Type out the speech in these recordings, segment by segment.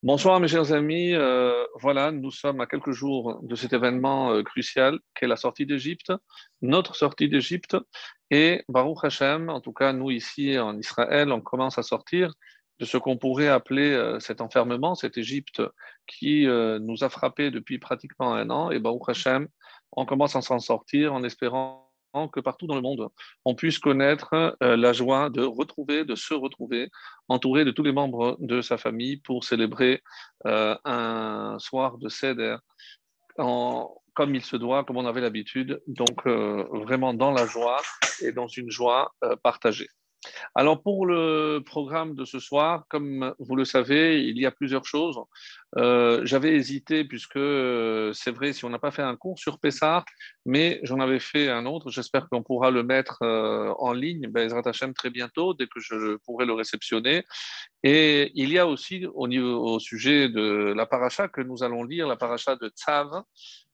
Bonsoir mes chers amis. Voilà, nous sommes à quelques jours de cet événement crucial qu'est la sortie d'Égypte, notre sortie d'Égypte. Et Baruch Hashem, en tout cas nous ici en Israël, on commence à sortir de ce qu'on pourrait appeler cet enfermement, cette Égypte qui nous a frappés depuis pratiquement un an. Et Baruch Hashem, on commence à s'en sortir en espérant que partout dans le monde, on puisse connaître la joie de retrouver, de se retrouver entouré de tous les membres de sa famille pour célébrer un soir de Seder comme il se doit, comme on avait l'habitude, donc vraiment dans la joie et dans une joie partagée. Alors pour le programme de ce soir, comme vous le savez, il y a plusieurs choses. J'avais hésité puisque c'est vrai, si on n'a pas fait un cours sur Pessah, mais j'en avais fait un autre. J'espère qu'on pourra le mettre en ligne, Bezrat Hashem, très bientôt, dès que je pourrai le réceptionner. Et il y a aussi au sujet de la paracha que nous allons lire, la paracha de Tzav,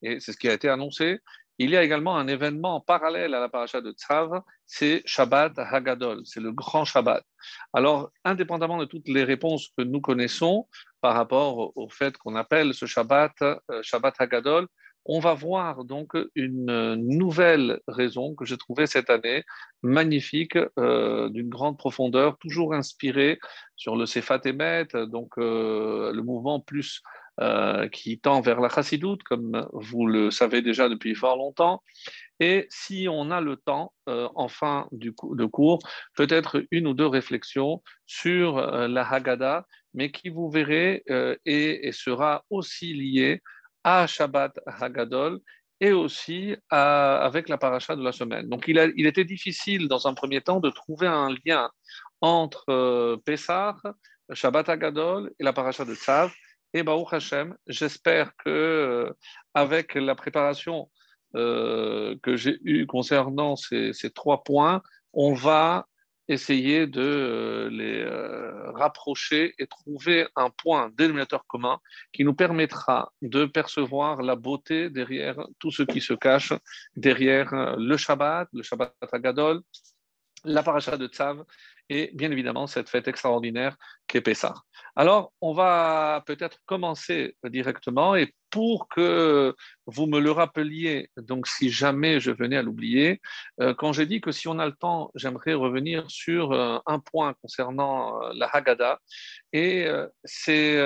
et c'est ce qui a été annoncé. Il y a également un événement parallèle à la paracha de Tzav, c'est Shabbat Hagadol, c'est le grand Shabbat. Alors, indépendamment de toutes les réponses que nous connaissons par rapport au fait qu'on appelle ce Shabbat Shabbat Hagadol, on va voir donc une nouvelle raison que j'ai trouvée cette année magnifique, d'une grande profondeur, toujours inspirée sur le Sefat Emet, donc le mouvement plus qui tend vers la chassidoute, comme vous le savez déjà depuis fort longtemps. Et si on a le temps, en fin de cours, peut-être une ou deux réflexions sur la Haggadah, mais qui, vous verrez, et sera aussi liée à Shabbat Haggadol et aussi avec la paracha de la semaine. Donc il était difficile dans un premier temps de trouver un lien entre Pessah, Shabbat Haggadol et la paracha de Tzav. Et Baruch Hashem, j'espère que avec la préparation que j'ai eue concernant ces trois points, on va essayer de les rapprocher et trouver un point dénominateur commun qui nous permettra de percevoir la beauté derrière tout ce qui se cache derrière le Shabbat Hagadol, la paracha de Tzav et bien évidemment cette fête extraordinaire qu'est Pessah. Alors, on va peut-être commencer directement et pour que vous me le rappeliez, donc si jamais je venais à l'oublier, quand j'ai dit que si on a le temps, j'aimerais revenir sur un point concernant la Haggadah et c'est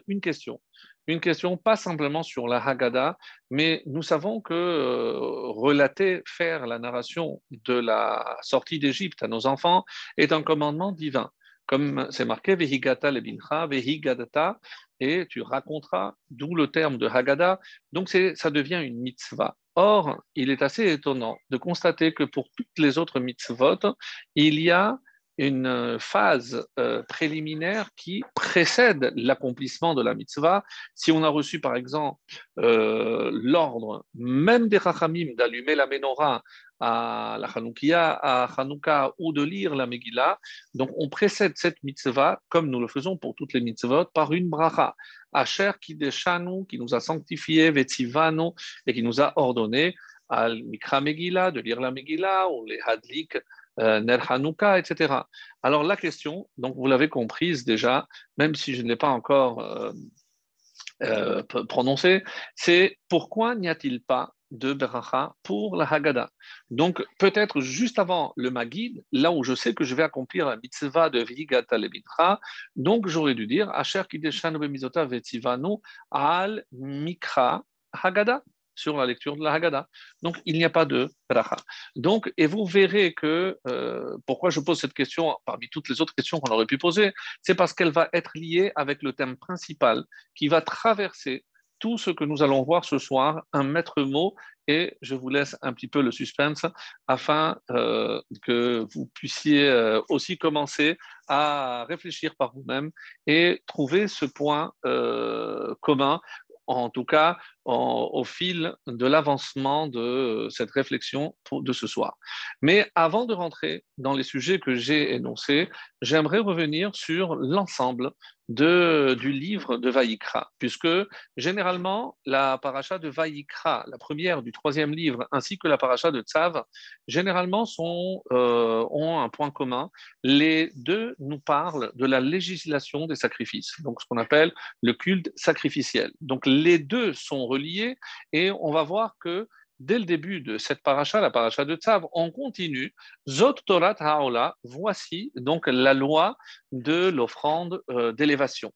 une question. Une question pas simplement sur la Haggadah, mais nous savons que relater, faire la narration de la sortie d'Égypte à nos enfants est un commandement divin. Comme c'est marqué, Vehigata lebincha, Vehigadata, et tu raconteras, d'où le terme de Haggadah. Donc ça devient une mitzvah. Or, il est assez étonnant de constater que pour toutes les autres mitzvot, il y a une phase préliminaire qui précède l'accomplissement de la mitzvah. Si on a reçu par exemple l'ordre, même des Chachamim, d'allumer la menorah à la Hanoukia, à Hanouka, ou de lire la Megillah, donc on précède cette mitzvah, comme nous le faisons pour toutes les mitzvot, par une bracha. Asher Kideshanu, qui nous a sanctifiés, Vetzivanu, et qui nous a ordonné al Mikra Megillah, de lire la Megillah, ou les Hadlik, Ner Hanouka, etc. Alors la question, donc vous l'avez comprise déjà, même si je ne l'ai pas encore prononcée, c'est pourquoi n'y a-t-il pas de bracha pour la Haggadah? Donc peut-être juste avant le Magid, là où je sais que je vais accomplir la mitzvah de Vigata Lebitra, donc j'aurais dû dire Asher Kideshanu Bemizota Vetzivanu al Mikra Haggadah, sur la lecture de la Haggadah. Donc, il n'y a pas de bracha. Donc, et vous verrez que, pourquoi je pose cette question parmi toutes les autres questions qu'on aurait pu poser, c'est parce qu'elle va être liée avec le thème principal qui va traverser tout ce que nous allons voir ce soir, un maître mot, et je vous laisse un petit peu le suspense afin que vous puissiez aussi commencer à réfléchir par vous-même et trouver ce point commun, en tout cas au fil de l'avancement de cette réflexion de ce soir. Mais avant de rentrer dans les sujets que j'ai énoncés, j'aimerais revenir sur l'ensemble du livre de Vaïkra, puisque généralement, la paracha de Vaïkra, la première du troisième livre, ainsi que la paracha de Tzav, généralement ont un point commun. Les deux nous parlent de la législation des sacrifices, donc ce qu'on appelle le culte sacrificiel. Donc les deux sont reliés et on va voir que dès le début de cette paracha, la paracha de Tzav, on continue. Zot Torat Haola, voici donc la loi de l'offrande d'élévation.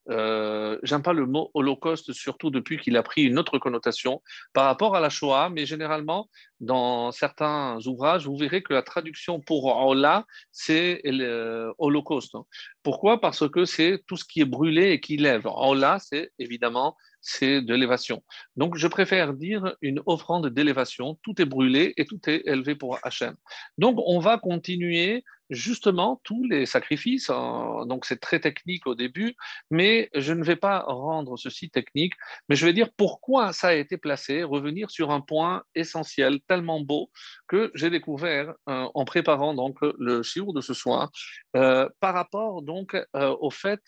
J'aime pas le mot holocauste, surtout depuis qu'il a pris une autre connotation par rapport à la Shoah, mais généralement, dans certains ouvrages, vous verrez que la traduction pour Ola, c'est holocauste. Pourquoi? Parce que c'est tout ce qui est brûlé et qui lève. Ola, c'est évidemment c'est de l'élévation. Donc, je préfère dire une offrande d'élévation. Tout est brûlé et tout est élevé pour Hachem. Donc, on va continuer justement tous les sacrifices. Donc, c'est très technique au début, mais je ne vais pas rendre ceci technique, mais je vais dire pourquoi ça a été placé, revenir sur un point essentiel, tellement beau, que j'ai découvert en préparant donc le shiur de ce soir, par rapport donc au fait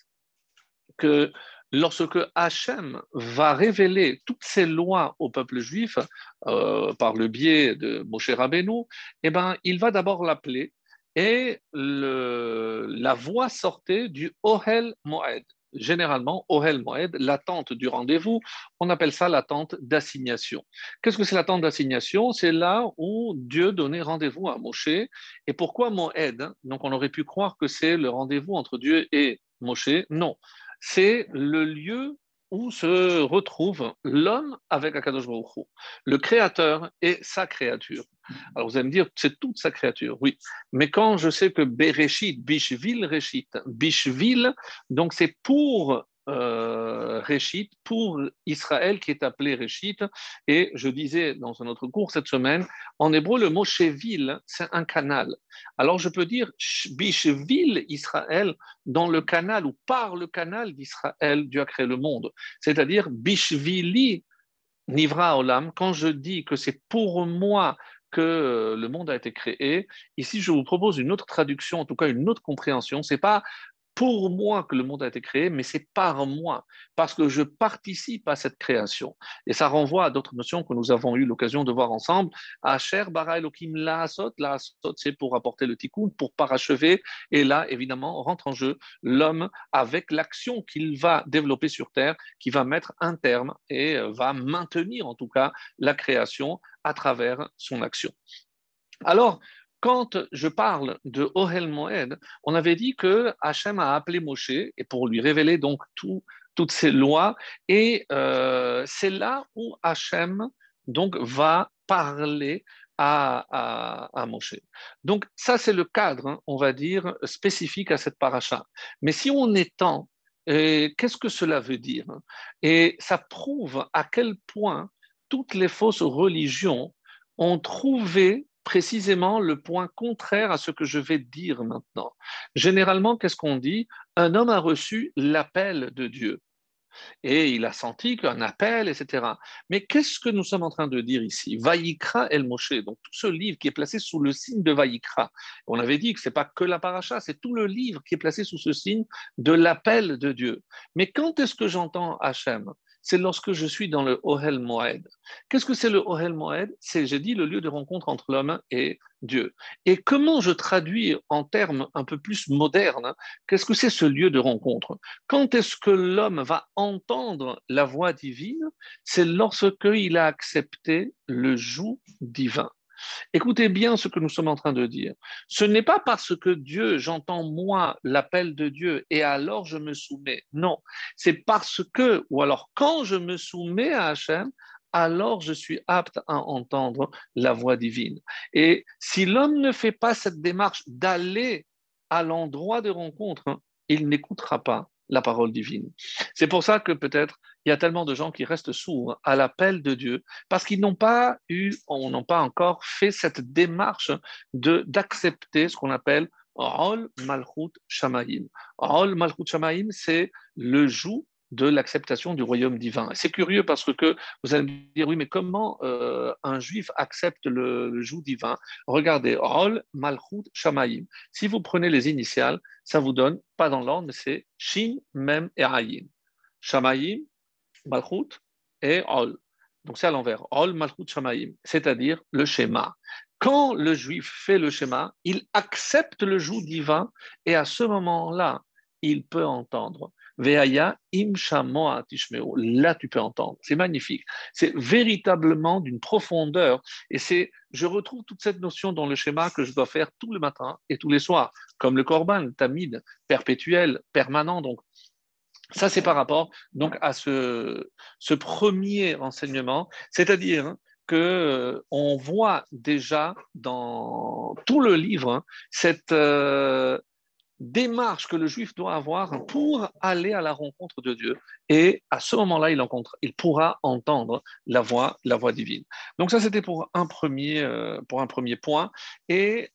que lorsque Hachem va révéler toutes ces lois au peuple juif par le biais de Moshe Rabbeinu, eh ben, il va d'abord l'appeler et la voix sortait du Ohel Moed. Généralement, Ohel Moed, l'attente du rendez-vous, on appelle ça l'attente d'assignation. Qu'est-ce que c'est l'attente d'assignation? C'est là où Dieu donnait rendez-vous à Moshe. Et pourquoi Moed? Donc on aurait pu croire que c'est le rendez-vous entre Dieu et Moshe. Non, c'est le lieu où se retrouve l'homme avec Akadosh Baruch Hu, le créateur et sa créature. Alors vous allez me dire, c'est toute sa créature, oui. Mais quand je sais que Bereshit, Bishvil Reshit, Bishvil, donc c'est pour Réchit, pour Israël qui est appelé Réchit. Et je disais dans un autre cours cette semaine, en hébreu, le mot Shevil, c'est un canal. Alors je peux dire Bishvil Israël dans le canal ou par le canal d'Israël, Dieu a créé le monde. C'est-à-dire Bishvili Nivra Olam, quand je dis que c'est pour moi que le monde a été créé, ici je vous propose une autre traduction, en tout cas une autre compréhension. C'est pas pour moi que le monde a été créé, mais c'est par moi, parce que je participe à cette création. Et ça renvoie à d'autres notions que nous avons eu l'occasion de voir ensemble. Asher bara Elohim laasot, laasot c'est pour apporter le tikkun, pour parachever, et là, évidemment, rentre en jeu l'homme avec l'action qu'il va développer sur Terre, qui va mettre un terme et va maintenir en tout cas la création à travers son action. Alors, quand je parle de Ohel Moed, on avait dit que Hachem a appelé Moshe et pour lui révéler donc toutes ces lois. Et c'est là où Hachem donc va parler à Moshe. Donc ça, c'est le cadre, hein, on va dire, spécifique à cette paracha. Mais si on étend, qu'est-ce que cela veut dire? Et ça prouve à quel point toutes les fausses religions ont trouvé précisément le point contraire à ce que je vais dire maintenant. Généralement, qu'est-ce qu'on dit? Un homme a reçu l'appel de Dieu et il a senti qu'un appel, etc. Mais qu'est-ce que nous sommes en train de dire ici? Vaïkra El Moshe, donc tout ce livre qui est placé sous le signe de Vaïkra. On avait dit que ce n'est pas que la paracha, c'est tout le livre qui est placé sous ce signe de l'appel de Dieu. Mais quand est-ce que j'entends Hachem? C'est lorsque je suis dans le Ohel Moed. Qu'est-ce que c'est le Ohel Moed? C'est, j'ai dit, le lieu de rencontre entre l'homme et Dieu. Et comment je traduis en termes un peu plus modernes, qu'est-ce que c'est ce lieu de rencontre? Quand est-ce que l'homme va entendre la voix divine? C'est lorsqu'il a accepté le joug divin. Écoutez bien ce que nous sommes en train de dire. Ce n'est pas parce que Dieu, j'entends moi l'appel de Dieu et alors je me soumets. Non, c'est parce que, ou alors quand je me soumets à Hachem, alors je suis apte à entendre la voix divine. Et si l'homme ne fait pas cette démarche d'aller à l'endroit de rencontre, hein, il n'écoutera pas la parole divine. C'est pour ça que peut-être il y a tellement de gens qui restent sourds à l'appel de Dieu parce qu'ils n'ont pas eu, ou n'ont pas encore fait cette démarche d'accepter ce qu'on appelle Rol Malchut Shamaim. Rol Malchut Shamaim, c'est le joug de l'acceptation du royaume divin. C'est curieux parce que vous allez me dire, oui, mais comment un juif accepte le joug divin? Regardez, Rol, Malchut, Shamaïm. Si vous prenez les initiales, ça vous donne, pas dans l'ordre, mais c'est Shin, Mem et Ayin. Shamaïm, Malchut et Ol. Donc c'est à l'envers. Ol, Malchut, Shamaïm, c'est-à-dire le schéma. Quand le juif fait le schéma, il accepte le joug divin et à ce moment-là, il peut entendre. Veaya im shamoa tishmeo. Là, tu peux entendre. C'est magnifique. C'est véritablement d'une profondeur. Et je retrouve toute cette notion dans le schéma que je dois faire tout le matin et tous les soirs, comme le korban, tamid, perpétuel, permanent. Donc, ça, c'est par rapport donc à ce premier enseignement, c'est-à-dire que on voit déjà dans tout le livre cette démarche que le juif doit avoir pour aller à la rencontre de Dieu. Et à ce moment-là, il pourra entendre la voix divine. Donc ça, c'était pour un premier point. Et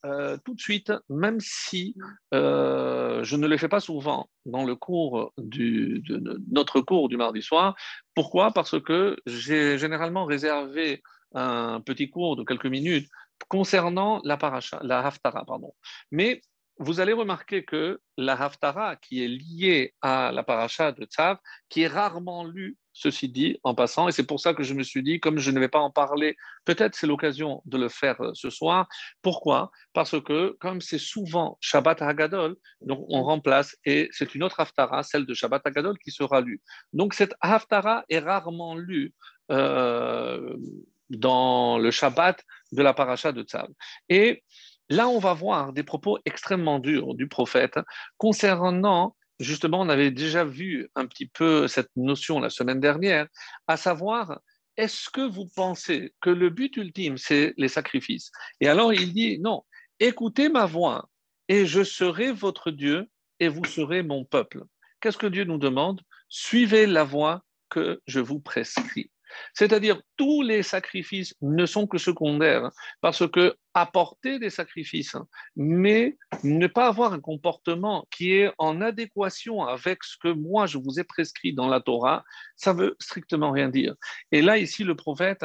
tout de suite, même si je ne le fais pas souvent dans le cours de notre cours du mardi soir, pourquoi? Parce que j'ai généralement réservé un petit cours de quelques minutes concernant la paracha, la haftara, pardon. Mais vous allez remarquer que la Haftara, qui est liée à la paracha de Tzav, qui est rarement lue, ceci dit, en passant, et c'est pour ça que je me suis dit, comme je ne vais pas en parler, peut-être c'est l'occasion de le faire ce soir. Pourquoi? Parce que, comme c'est souvent Shabbat Hagadol, donc on remplace, et c'est une autre Haftara, celle de Shabbat Hagadol, qui sera lue. Donc cette Haftara est rarement lue dans le Shabbat de la paracha de Tzav. Et là, on va voir des propos extrêmement durs du prophète concernant, justement, on avait déjà vu un petit peu cette notion la semaine dernière, à savoir, est-ce que vous pensez que le but ultime, c'est les sacrifices? Et alors, il dit, non, écoutez ma voix et je serai votre Dieu et vous serez mon peuple. Qu'est-ce que Dieu nous demande? Suivez la voie que je vous prescris. C'est-à-dire, tous les sacrifices ne sont que secondaires, parce que apporter des sacrifices, mais ne pas avoir un comportement qui est en adéquation avec ce que moi je vous ai prescrit dans la Torah, ça veut strictement rien dire. Et là, ici, le prophète,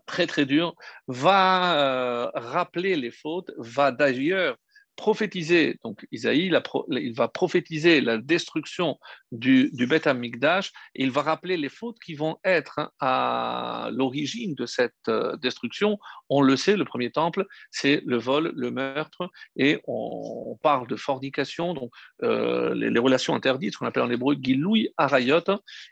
très très dur, va rappeler les fautes, va d'ailleurs prophétiser, donc Isaïe, il va prophétiser la destruction du Beth Amikdash, et il va rappeler les fautes qui vont être à l'origine de cette destruction. On le sait, le premier temple, c'est le vol, le meurtre, et on parle de fornication, donc les relations interdites, ce qu'on appelle en hébreu Giloui Arayot,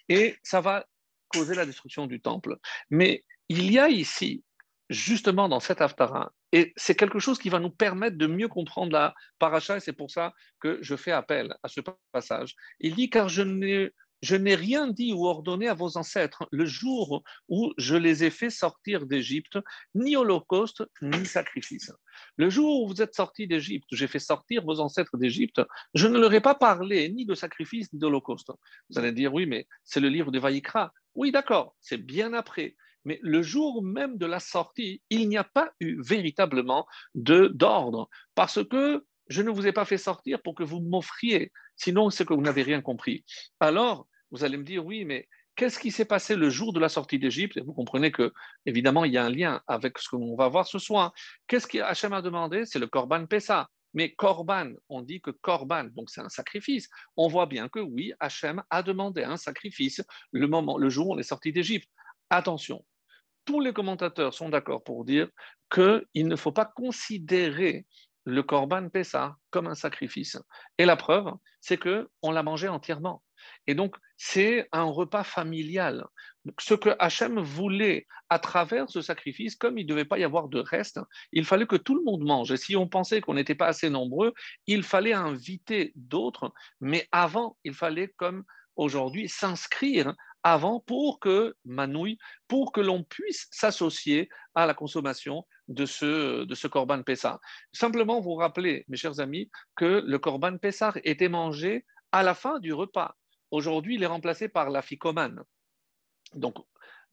et ça va causer la destruction du temple. Mais il y a ici, justement dans cet Haftara, et c'est quelque chose qui va nous permettre de mieux comprendre la paracha, et c'est pour ça que je fais appel à ce passage. Il dit, car je n'ai rien dit ou ordonné à vos ancêtres le jour où je les ai fait sortir d'Égypte, ni holocauste, ni sacrifice. Le jour où vous êtes sortis d'Égypte, j'ai fait sortir vos ancêtres d'Égypte, je ne leur ai pas parlé ni de sacrifice, ni d'holocauste. Vous allez dire, oui, mais c'est le livre de Vaïkra. Oui, d'accord, c'est bien après. Mais le jour même de la sortie, il n'y a pas eu véritablement d'ordre, parce que je ne vous ai pas fait sortir pour que vous m'offriez, sinon c'est que vous n'avez rien compris. Alors, vous allez me dire, oui, mais qu'est-ce qui s'est passé le jour de la sortie d'Égypte? Vous comprenez que, évidemment, il y a un lien avec ce qu'on va voir ce soir. Qu'est-ce qu'Hachem a demandé? C'est le Korban Pessah. Mais Korban, on dit que Korban, donc c'est un sacrifice. On voit bien que oui, Hachem a demandé un sacrifice le jour où on est sorti d'Égypte. Attention, tous les commentateurs sont d'accord pour dire qu'il ne faut pas considérer le Corban Pessah comme un sacrifice. Et la preuve, c'est qu'on l'a mangé entièrement. Et donc, c'est un repas familial. Donc, ce que Hachem voulait à travers ce sacrifice, comme il ne devait pas y avoir de reste, il fallait que tout le monde mange. Et si on pensait qu'on n'était pas assez nombreux, il fallait inviter d'autres. Mais avant, il fallait, comme aujourd'hui, s'inscrire avant pour que l'on puisse s'associer à la consommation de ce Corban Pessah. Simplement vous rappeler, mes chers amis, que le Corban Pessah était mangé à la fin du repas. Aujourd'hui, il est remplacé par la ficomane. Donc,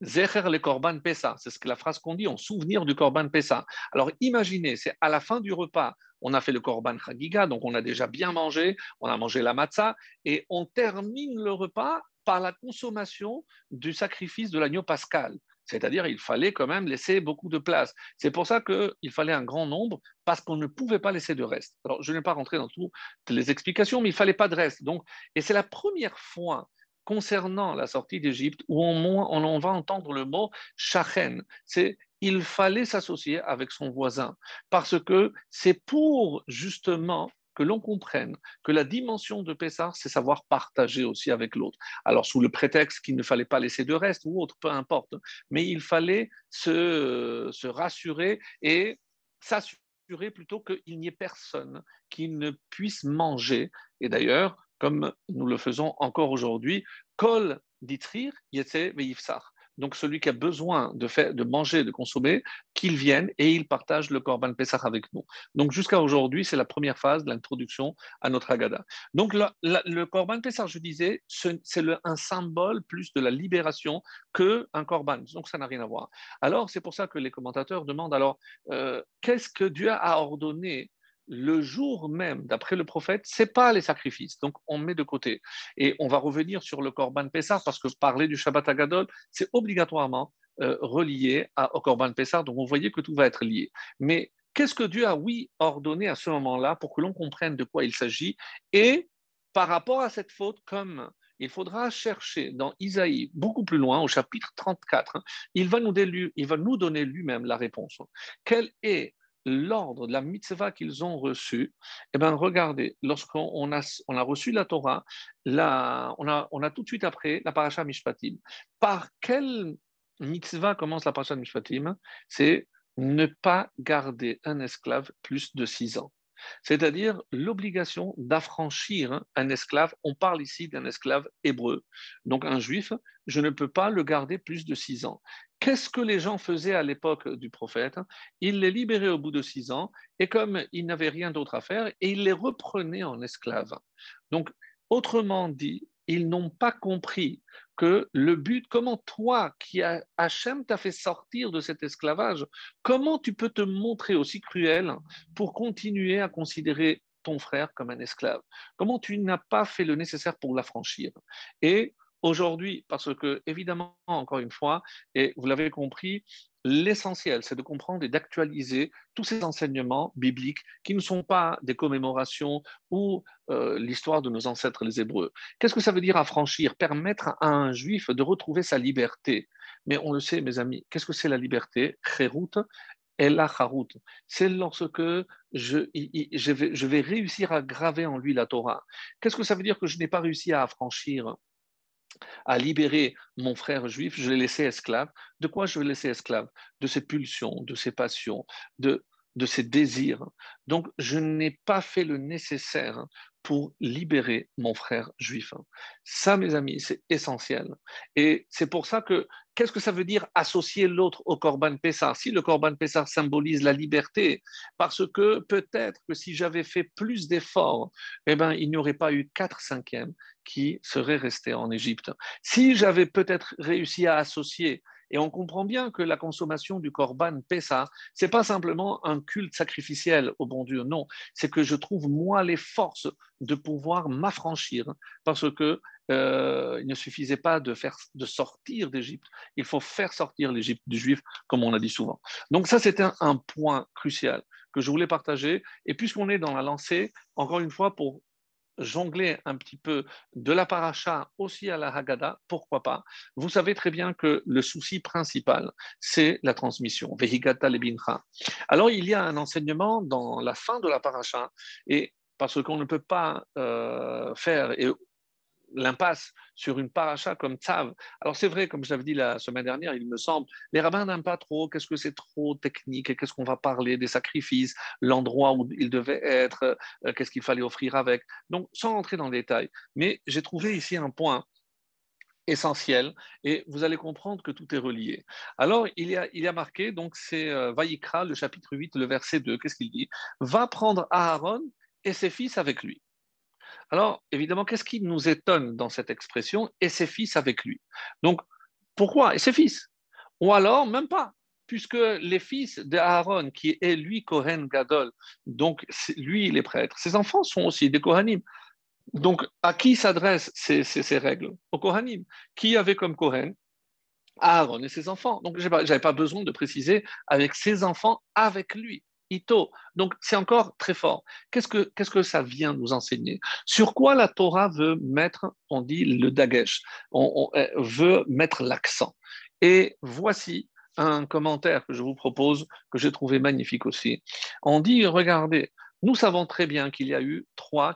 Zecher le Korban Pessah, c'est ce que la phrase qu'on dit, en souvenir du Korban Pessah. Alors imaginez, c'est à la fin du repas, on a fait le Korban Chagiga, donc on a déjà bien mangé, on a mangé la matzah, et on termine le repas par la consommation du sacrifice de l'agneau pascal. C'est-à-dire il fallait quand même laisser beaucoup de place. C'est pour ça qu'il fallait un grand nombre, parce qu'on ne pouvait pas laisser de reste. Alors je ne vais pas rentrer dans toutes les explications, mais il ne fallait pas de reste. Donc, et c'est la première fois concernant la sortie d'Égypte, où on va entendre le mot shachen, c'est il fallait s'associer avec son voisin, parce que c'est pour justement que l'on comprenne que la dimension de Pessah, c'est savoir partager aussi avec l'autre. Alors, sous le prétexte qu'il ne fallait pas laisser de reste ou autre, peu importe, mais il fallait se rassurer et s'assurer plutôt qu'il n'y ait personne qui ne puisse manger. Et d'ailleurs, comme nous le faisons encore aujourd'hui, Kol ditrir yetse veifsar. Donc celui qui a besoin de manger, de consommer, qu'il vienne et il partage le Korban Pessah avec nous. Donc jusqu'à aujourd'hui, c'est la première phase de l'introduction à notre Haggadah. Donc le Korban Pessah, je disais, c'est un symbole plus de la libération qu'un Korban. Donc ça n'a rien à voir. Alors c'est pour ça que les commentateurs demandent alors qu'est-ce que Dieu a ordonné le jour même, d'après le prophète, c'est pas les sacrifices. Donc, on met de côté. Et on va revenir sur le Korban Pessah, parce que parler du Shabbat Hagadol, c'est obligatoirement relié au Korban Pessah. Donc, vous voyez que tout va être lié. Mais qu'est-ce que Dieu a, oui, ordonné à ce moment-là pour que l'on comprenne de quoi il s'agit? Et par rapport à cette faute, comme il faudra chercher dans Isaïe, beaucoup plus loin, au chapitre 34, il va nous donner lui-même la réponse. Quelle est l'ordre de la mitzvah qu'ils ont reçue? Eh bien, regardez, lorsqu'on a reçu la Torah, on a tout de suite après la paracha Mishpatim. Par quelle mitzvah commence la paracha Mishpatim? C'est ne pas garder un esclave plus de 6 ans. C'est-à-dire l'obligation d'affranchir un esclave. On parle ici d'un esclave hébreu. Donc un juif, je ne peux pas le garder plus de 6 ans. Qu'est-ce que les gens faisaient à l'époque du prophète? Ils les libéraient au bout de 6 ans, et comme ils n'avaient rien d'autre à faire, et ils les reprenaient en esclaves. Donc, autrement dit, ils n'ont pas compris que le but, comment toi, Hachem t'a fait sortir de cet esclavage, comment tu peux te montrer aussi cruel pour continuer à considérer ton frère comme un esclave? Comment tu n'as pas fait le nécessaire pour l'affranchir? Et aujourd'hui, parce que, évidemment, encore une fois, et vous l'avez compris, l'essentiel, c'est de comprendre et d'actualiser tous ces enseignements bibliques qui ne sont pas des commémorations ou l'histoire de nos ancêtres les Hébreux. Qu'est-ce que ça veut dire affranchir? Permettre à un juif de retrouver sa liberté. Mais on le sait, mes amis, qu'est-ce que c'est la liberté? Kherut et la Harut. C'est lorsque je vais réussir à graver en lui la Torah. Qu'est-ce que ça veut dire que je n'ai pas réussi à affranchir, à libérer mon frère juif? Je l'ai laissé esclave. De quoi je vais laisser esclave? De ses pulsions, de ses passions, de ses désirs. Donc, je n'ai pas fait le nécessaire pour libérer mon frère juif. Ça, mes amis, c'est essentiel. Et c'est pour ça que, qu'est-ce que ça veut dire associer l'autre au Corban Pessah? Si le Corban Pessah symbolise la liberté, parce que peut-être que si j'avais fait plus d'efforts, eh ben, il n'y aurait pas eu 4/5 qui seraient restés en Égypte. Si j'avais peut-être réussi à associer, et on comprend bien que la consommation du Corban Pessah, c'est pas simplement un culte sacrificiel au bon Dieu, non, c'est que je trouve moi les forces de pouvoir m'affranchir, parce que il ne suffisait pas de sortir d'Égypte, il faut faire sortir l'Égypte du juif, comme on a dit souvent. Donc ça, c'était un point crucial que je voulais partager. Et puisqu'on est dans la lancée, encore une fois, pour jongler un petit peu de la paracha aussi à la Haggadah, pourquoi pas? Vous savez très bien que le souci principal, c'est la transmission. Vehigata lebincha. Alors, il y a un enseignement dans la fin de la paracha, et parce qu'on ne peut pas faire l'impasse sur une paracha comme Tzav. Alors c'est vrai, comme je l'avais dit la semaine dernière, il me semble, les rabbins n'aiment pas trop, qu'est-ce que c'est trop technique, qu'est-ce qu'on va parler des sacrifices, l'endroit où il devait être, qu'est-ce qu'il fallait offrir avec. Donc sans rentrer dans le détail, mais j'ai trouvé ici un point essentiel, et vous allez comprendre que tout est relié. Alors, il y a marqué, donc c'est Vaïkra, le chapitre 8, le verset 2, qu'est-ce qu'il dit? Va prendre Aaron et ses fils avec lui. Alors, évidemment, qu'est-ce qui nous étonne dans cette expression? Et ses fils avec lui. Donc, pourquoi? Et ses fils? Ou alors, même pas, puisque les fils d'Aaron, qui est lui Kohen Gadol, donc lui il est prêtre, ses enfants sont aussi des Kohanim. Donc, à qui s'adressent ces règles? Aux Kohanim. Qui avait comme Kohen Aaron et ses enfants. Donc, je n'avais pas besoin de préciser avec ses enfants, avec lui. Ito. Donc, c'est encore très fort. Qu'est-ce que ça vient nous enseigner? Sur quoi la Torah veut mettre, on dit, le dagesh, on veut mettre l'accent. Et voici un commentaire que je vous propose, que j'ai trouvé magnifique aussi. On dit, regardez, nous savons très bien qu'il y a trois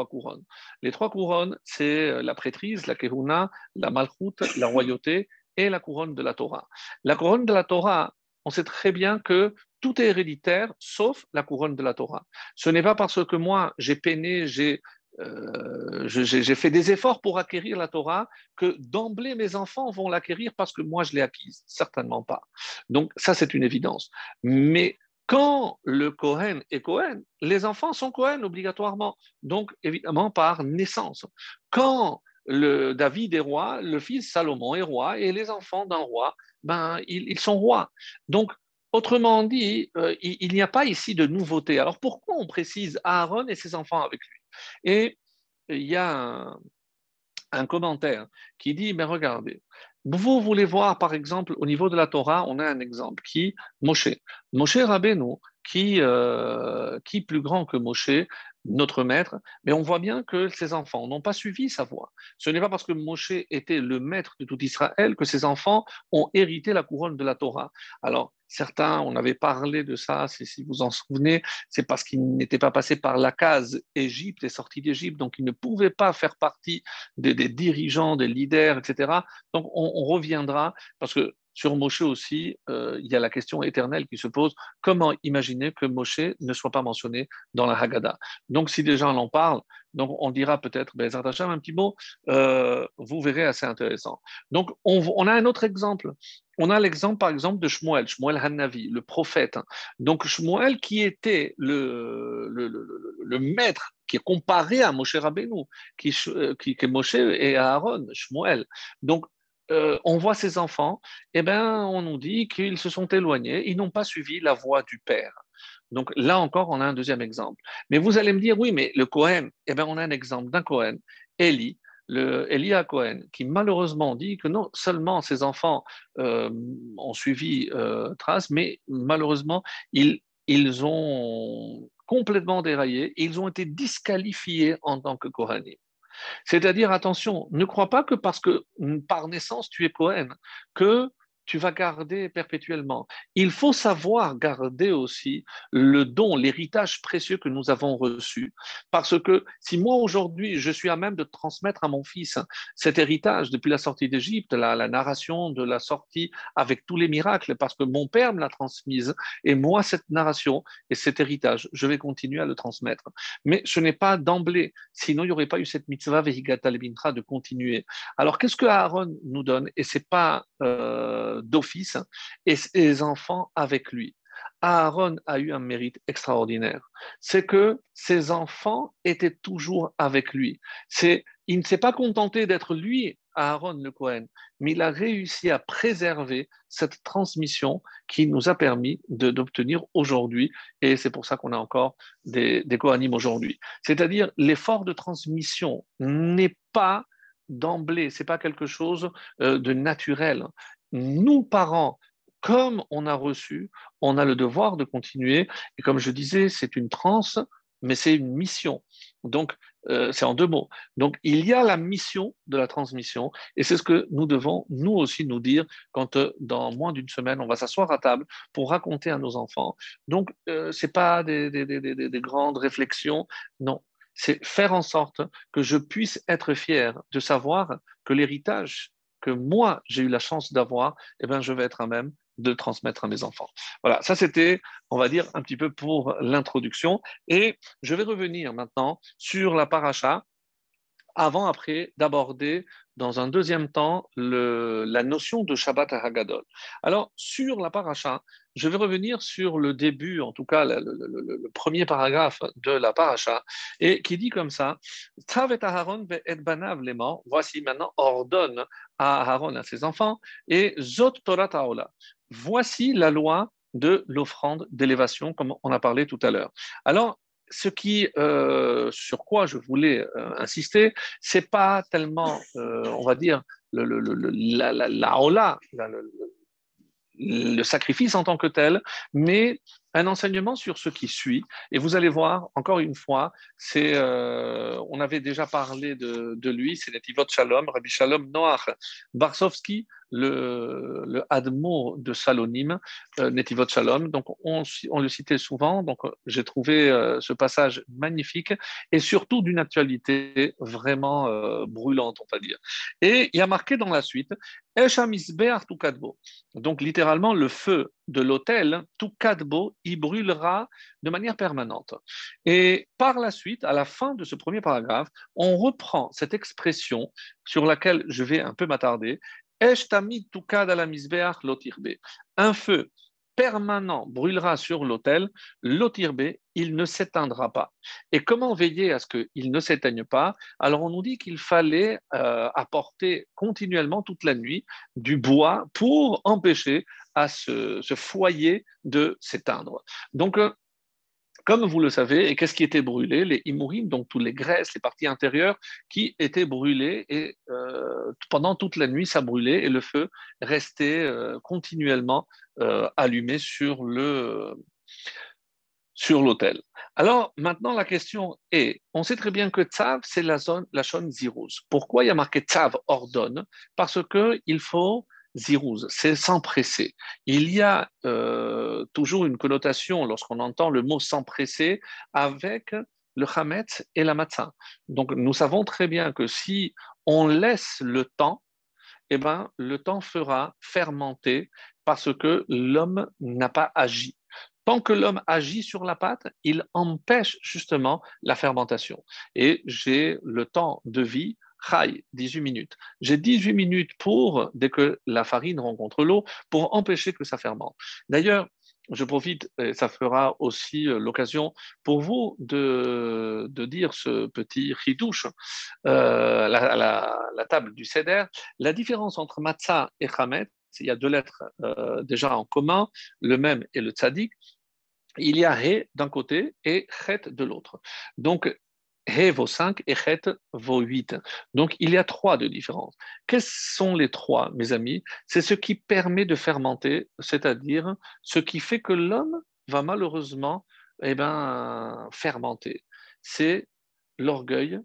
couronnes. Les trois couronnes, c'est la prêtrise, la kehuna, la malchoute, la royauté et la couronne de la Torah. La couronne de la Torah, on sait très bien que tout est héréditaire sauf la couronne de la Torah. Ce n'est pas parce que moi j'ai peiné, j'ai fait des efforts pour acquérir la Torah que d'emblée mes enfants vont l'acquérir parce que moi je l'ai acquise. Certainement pas. Donc ça c'est une évidence. Mais quand le Kohen est Kohen, les enfants sont Kohen obligatoirement. Donc évidemment par naissance. Quand le David est roi, le fils Salomon est roi, et les enfants d'un roi, ben, ils sont rois. Donc, autrement dit, il n'y a pas ici de nouveauté. Alors pourquoi on précise Aaron et ses enfants avec lui? Et il y a un commentaire qui dit, mais regardez, vous voulez voir, par exemple, au niveau de la Torah, on a un exemple qui, Moshe. Moshe Rabbeinu, qui plus grand que Moshe, notre maître, mais on voit bien que ses enfants n'ont pas suivi sa voie. Ce n'est pas parce que Moshe était le maître de tout Israël que ses enfants ont hérité la couronne de la Torah. Alors, certains, on avait parlé de ça, si vous en souvenez, c'est parce qu'ils n'étaient pas passés par la case Égypte et sortis d'Égypte, donc ils ne pouvaient pas faire partie des dirigeants, des leaders, etc. Donc on reviendra, parce que sur Moshe aussi, il y a la question éternelle qui se pose, comment imaginer que Moshe ne soit pas mentionné dans la Haggadah? Donc si déjà on en parle, donc on dira peut-être, ben, Zartacham, un petit mot, vous verrez assez intéressant. Donc on a un autre exemple. On a l'exemple, par exemple, de Shmuel Hanavi, le prophète. Donc Shmuel qui était le maître qui est comparé à Moshe Rabbeinu, qui est Moshe et Aaron, Shmuel. Donc on voit ces enfants, eh ben, on nous dit qu'ils se sont éloignés, ils n'ont pas suivi la voie du Père. Donc là encore, on a un deuxième exemple. Mais vous allez me dire, oui, mais le Cohen, eh ben, on a un exemple d'un Cohen, Eli, Elia Cohen, qui malheureusement dit que non seulement ses enfants ont suivi Trace, mais malheureusement, ils ont complètement déraillé, et ils ont été disqualifiés en tant que Kohanim. C'est-à-dire, attention, ne crois pas que parce que par naissance tu es Cohen, que tu vas garder perpétuellement. Il faut savoir garder aussi le don, l'héritage précieux que nous avons reçu. Parce que si moi aujourd'hui je suis à même de transmettre à mon fils cet héritage depuis la sortie d'Égypte, la narration de la sortie avec tous les miracles, parce que mon père me l'a transmise, et moi cette narration et cet héritage, je vais continuer à le transmettre. Mais ce n'est pas d'emblée, sinon il n'y aurait pas eu cette mitzvah vehigata lebintra de continuer. Alors qu'est-ce que Aaron nous donne? Et c'est pas d'office, et ses enfants avec lui. Aaron a eu un mérite extraordinaire. C'est que ses enfants étaient toujours avec lui. Il ne s'est pas contenté d'être lui, Aaron le Cohen, mais il a réussi à préserver cette transmission qui nous a permis d'obtenir aujourd'hui, et c'est pour ça qu'on a encore des Kohanim aujourd'hui. C'est-à-dire, l'effort de transmission n'est pas d'emblée, c'est pas quelque chose de naturel. Nous, parents, comme on a reçu, on a le devoir de continuer. Et comme je disais, c'est une transe, mais c'est une mission. Donc, c'est en deux mots. Donc, il y a la mission de la transmission, et c'est ce que nous devons, nous aussi, nous dire quand, dans moins d'une semaine, on va s'asseoir à table pour raconter à nos enfants. Donc, ce n'est pas des grandes réflexions, non. C'est faire en sorte que je puisse être fier de savoir que l'héritage que moi, j'ai eu la chance d'avoir, eh ben, je vais être à même de transmettre à mes enfants. Voilà, ça c'était, on va dire, un petit peu pour l'introduction. Et je vais revenir maintenant sur la paracha avant, après, d'aborder dans un deuxième temps, la notion de Shabbat Hagadol. Alors, sur la paracha, je vais revenir sur le début, en tout cas le premier paragraphe de la paracha, et qui dit comme ça, Tav et Aharon et banav les morts, voici maintenant, ordonne à Aaron, à ses enfants, et Zot Torah Taola. Voici la loi de l'offrande d'élévation, comme on a parlé tout à l'heure. Alors, sur quoi je voulais insister, c'est pas tellement, on va dire, la hola, le sacrifice en tant que tel, mais un enseignement sur ce qui suit. Et vous allez voir, encore une fois, on avait déjà parlé de lui, c'est Netivot Shalom, Rabbi Shalom Noach Barsovski, le Admour de Salonim, Netivot Shalom. Donc, on le citait souvent. Donc, j'ai trouvé ce passage magnifique et surtout d'une actualité vraiment brûlante, on va dire. Et il y a marqué dans la suite, Esha Misbeach Tukadbo. Donc, littéralement, le feu de l'autel, tout kadbo, il brûlera de manière permanente. Et par la suite, à la fin de ce premier paragraphe, on reprend cette expression sur laquelle je vais un peu m'attarder. Un feu permanent brûlera sur l'autel, l'otirbe, il ne s'éteindra pas. Et comment veiller à ce qu'il ne s'éteigne pas? Alors on nous dit qu'il fallait apporter continuellement toute la nuit du bois pour empêcher à ce foyer de s'éteindre. Donc, comme vous le savez, et qu'est-ce qui était brûlé? Les imourim, donc toutes les graisses, les parties intérieures qui étaient brûlées et pendant toute la nuit, ça brûlait et le feu restait continuellement allumé sur l'autel. Alors maintenant, la question est, on sait très bien que Tzav, c'est la shon Ziruz. Pourquoi il y a marqué Tzav ordonne? Parce qu'il faut Ziruz, c'est s'empresser. Il y a toujours une connotation lorsqu'on entend le mot s'empresser avec le Hametz et la Matzah. Donc nous savons très bien que si on laisse le temps, eh ben, le temps fera fermenter parce que l'homme n'a pas agi. Tant que l'homme agit sur la pâte, il empêche justement la fermentation. Et j'ai le temps de vie, chai, 18 minutes. J'ai 18 minutes dès que la farine rencontre l'eau, pour empêcher que ça fermente. D'ailleurs, je profite, et ça fera aussi l'occasion pour vous de dire ce petit chidouche, la table du Seder. La différence entre matzah et chametz, il y a deux lettres déjà en commun, le même et le tzadik. Il y a He d'un côté et Chet de l'autre. Donc, He vaut 5 et Chet vaut 8. Donc, il y a 3 de différence. Quels sont les 3, mes amis? C'est ce qui permet de fermenter, c'est-à-dire ce qui fait que l'homme va malheureusement fermenter. C'est l'orgueil,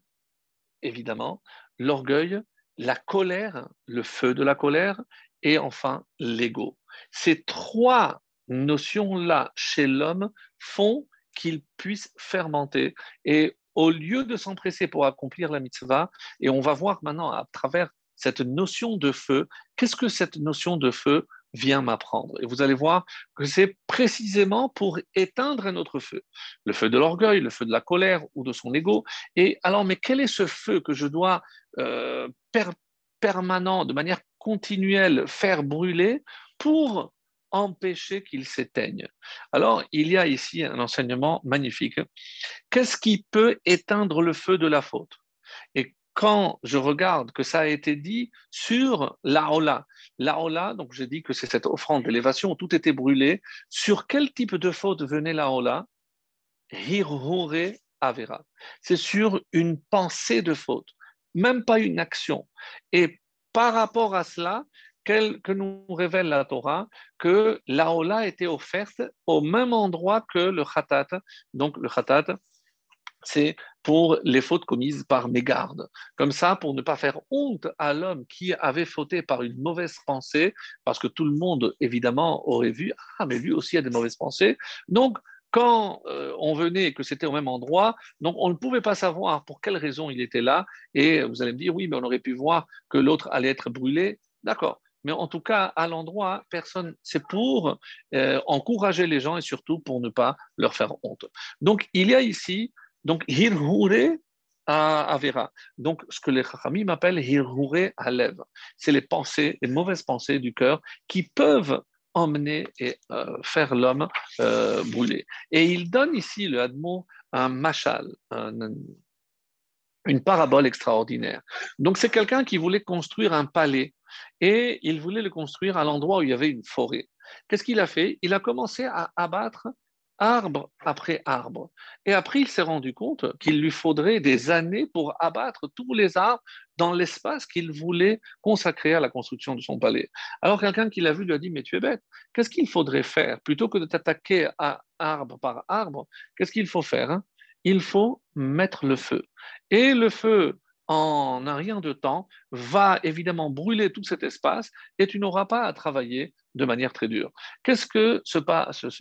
évidemment, l'orgueil, la colère, le feu de la colère, et enfin l'ego. Ces 3 notions-là chez l'homme font qu'il puisse fermenter. Et au lieu de s'empresser pour accomplir la mitzvah, et on va voir maintenant à travers cette notion de feu, qu'est-ce que cette notion de feu vient m'apprendre? Et vous allez voir que c'est précisément pour éteindre un autre feu, le feu de l'orgueil, le feu de la colère ou de son ego. Et alors, mais quel est ce feu que je dois permanent, de manière continuelle, faire brûler pour empêcher qu'il s'éteigne? Alors, il y a ici un enseignement magnifique. Qu'est-ce qui peut éteindre le feu de la faute? Et quand je regarde que ça a été dit sur la Ola, donc j'ai dit que c'est cette offrande d'élévation où tout était brûlé, sur quel type de faute venait la Ola? Hirhure Avera. C'est sur une pensée de faute, même pas une action. Et par rapport à cela, que nous révèle la Torah, que la Ola était offerte au même endroit que le Khatat. Donc le Khatat, c'est pour les fautes commises par mégarde. Comme ça, pour ne pas faire honte à l'homme qui avait fauté par une mauvaise pensée, parce que tout le monde, évidemment, aurait vu, ah, mais lui aussi a des mauvaises pensées. Donc, quand on venait et que c'était au même endroit, donc on ne pouvait pas savoir pour quelle raison il était là. Et vous allez me dire, oui, mais on aurait pu voir que l'autre allait être brûlé. D'accord. Mais en tout cas, à l'endroit, personne, c'est pour encourager les gens et surtout pour ne pas leur faire honte. Donc, il y a ici donc, hirhure, à Avera. Donc, ce que les Chachamim appellent Hirure Halev, c'est les pensées, les mauvaises pensées du cœur qui peuvent emmener et faire l'homme brûler. Et il donne ici, le Hadmo, un machal, une parabole extraordinaire. Donc, c'est quelqu'un qui voulait construire un palais et il voulait le construire à l'endroit où il y avait une forêt. Qu'est-ce qu'il a fait? Il a commencé à abattre arbre après arbre. Et après, il s'est rendu compte qu'il lui faudrait des années pour abattre tous les arbres dans l'espace qu'il voulait consacrer à la construction de son palais. Alors, quelqu'un qui l'a vu lui a dit, mais tu es bête, qu'est-ce qu'il faudrait faire? Plutôt que de t'attaquer à arbre par arbre, qu'est-ce qu'il faut faire, hein? Il faut mettre le feu. Et le feu, en un rien de temps, va évidemment brûler tout cet espace et tu n'auras pas à travailler de manière très dure. Qu'est-ce que ce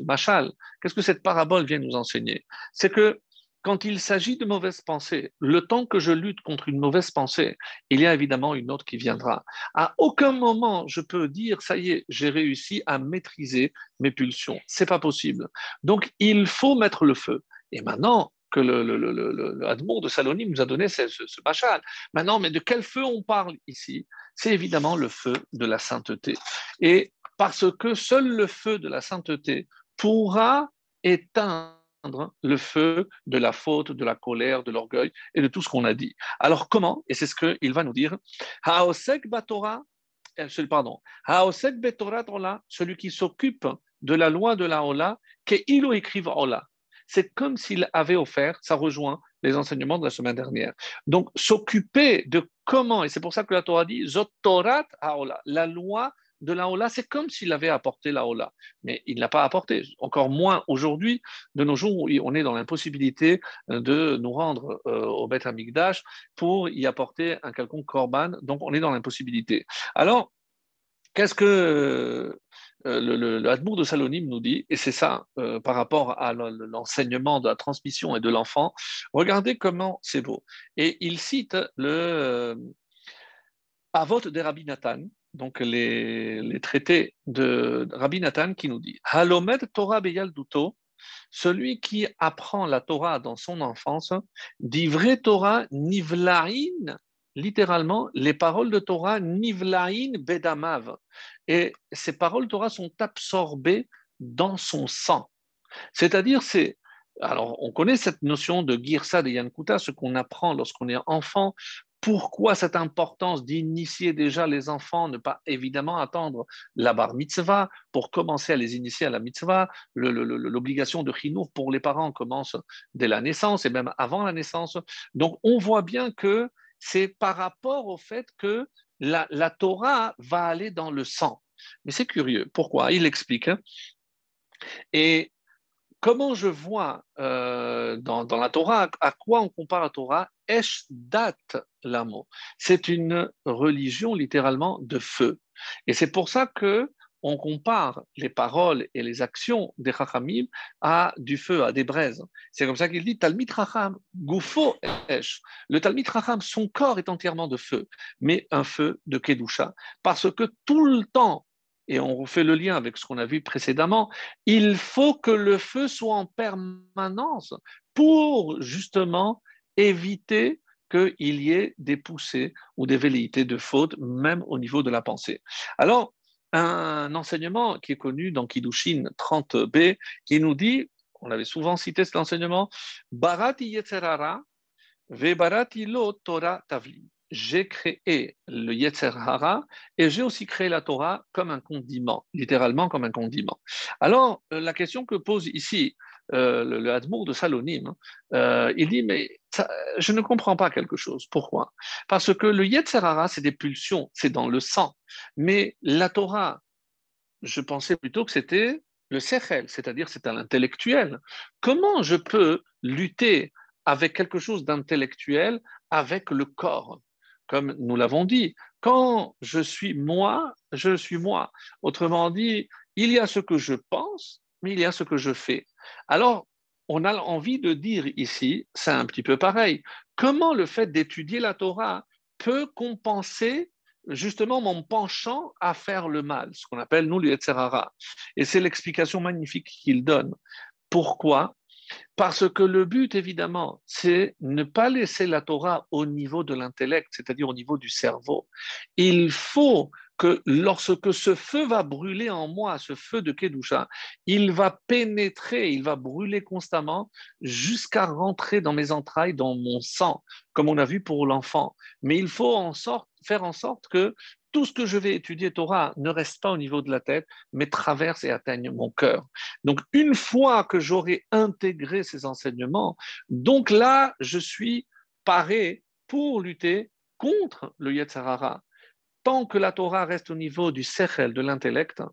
machal, qu'est-ce que cette parabole vient nous enseigner? C'est que quand il s'agit de mauvaises pensées, le temps que je lutte contre une mauvaise pensée, il y a évidemment une autre qui viendra. À aucun moment je peux dire, ça y est, j'ai réussi à maîtriser mes pulsions. C'est pas possible. Donc il faut mettre le feu. Et maintenant, que le Hadmour de Salonim nous a donné ce machal. Maintenant, mais de quel feu on parle ici? C'est évidemment le feu de la sainteté. Et parce que seul le feu de la sainteté pourra éteindre le feu de la faute, de la colère, de l'orgueil et de tout ce qu'on a dit. Alors comment? Et c'est ce qu'il va nous dire. Haosek batora, pardon, Haosek betorat ola, celui qui s'occupe de la loi de la Ola, keilo écrive Ola. C'est comme s'il avait offert, ça rejoint les enseignements de la semaine dernière. Donc, s'occuper de comment, et c'est pour ça que la Torah dit, Zotorat Haola, la loi de la Ola, c'est comme s'il avait apporté la Ola. Mais il ne l'a pas apporté. Encore moins aujourd'hui, de nos jours, où on est dans l'impossibilité de nous rendre au Beth Amikdash pour y apporter un quelconque korban. Donc, on est dans l'impossibilité. Alors, qu'est-ce que le Hadmour de Salonim nous dit? Et c'est ça, par rapport à l'enseignement de la transmission et de l'enfant. Regardez comment c'est beau. Et il cite le Avot de Rabbi Nathan, donc les traités de Rabbi Nathan, qui nous dit Halomed Torah beyalduto, celui qui apprend la Torah dans son enfance, d'ivrei Torah nivlaïn, littéralement, les paroles de Torah nivlaïn bedamav. Et ces paroles de Torah sont absorbées dans son sang. C'est-à-dire, alors, on connaît cette notion de Girsa de Yankuta, ce qu'on apprend lorsqu'on est enfant. Pourquoi cette importance d'initier déjà les enfants, ne pas évidemment attendre la bar mitzvah pour commencer à les initier à la mitzvah? L'obligation de chinour pour les parents commence dès la naissance et même avant la naissance. Donc, on voit bien que c'est par rapport au fait que la Torah va aller dans le sang. Mais c'est curieux. Pourquoi? Il explique, hein. Et comment je vois dans la Torah, à quoi on compare la Torah? Esh dat l'amo. C'est une religion littéralement de feu. Et c'est pour ça que on compare les paroles et les actions des Chachamim à du feu, à des braises. C'est comme ça qu'il dit Talmid Chacham, Gufo Esh. Le Talmid Chacham, son corps est entièrement de feu, mais un feu de Kedusha. Parce que tout le temps, et on refait le lien avec ce qu'on a vu précédemment, il faut que le feu soit en permanence pour justement éviter qu'il y ait des poussées ou des velléités de faute, même au niveau de la pensée. Alors, un enseignement qui est connu dans Kiddushin 30b, qui nous dit, on avait souvent cité cet enseignement, Barati Yetzerara, Ve Barati lo Torah Tavli. J'ai créé le Yetzer Hara et j'ai aussi créé la Torah comme un condiment, littéralement comme un condiment. Alors, la question que pose ici le Hadmour de Salonim, il dit, mais ça, je ne comprends pas quelque chose. Pourquoi? Parce que le Yetzer Hara, c'est des pulsions, c'est dans le sang. Mais la Torah, je pensais plutôt que c'était le Sechel, c'est-à-dire c'est à l'intellectuel. Comment je peux lutter avec quelque chose d'intellectuel avec le corps? Comme nous l'avons dit, quand je suis moi, je suis moi. Autrement dit, il y a ce que je pense, mais il y a ce que je fais. Alors, on a envie de dire ici, c'est un petit peu pareil. Comment le fait d'étudier la Torah peut compenser justement mon penchant à faire le mal, ce qu'on appelle nous le Yetzer Hara. Et c'est l'explication magnifique qu'il donne. Pourquoi? Parce que le but, évidemment, c'est ne pas laisser la Torah au niveau de l'intellect, c'est-à-dire au niveau du cerveau. Il faut que lorsque ce feu va brûler en moi, ce feu de Kedusha, il va pénétrer, il va brûler constamment jusqu'à rentrer dans mes entrailles, dans mon sang, comme on a vu pour l'enfant. Mais il faut faire en sorte que tout ce que je vais étudier Torah ne reste pas au niveau de la tête, mais traverse et atteigne mon cœur. Donc, une fois que j'aurai intégré ces enseignements, donc là, je suis paré pour lutter contre le Yetzer Hara. Tant que la Torah reste au niveau du sechel, de l'intellect,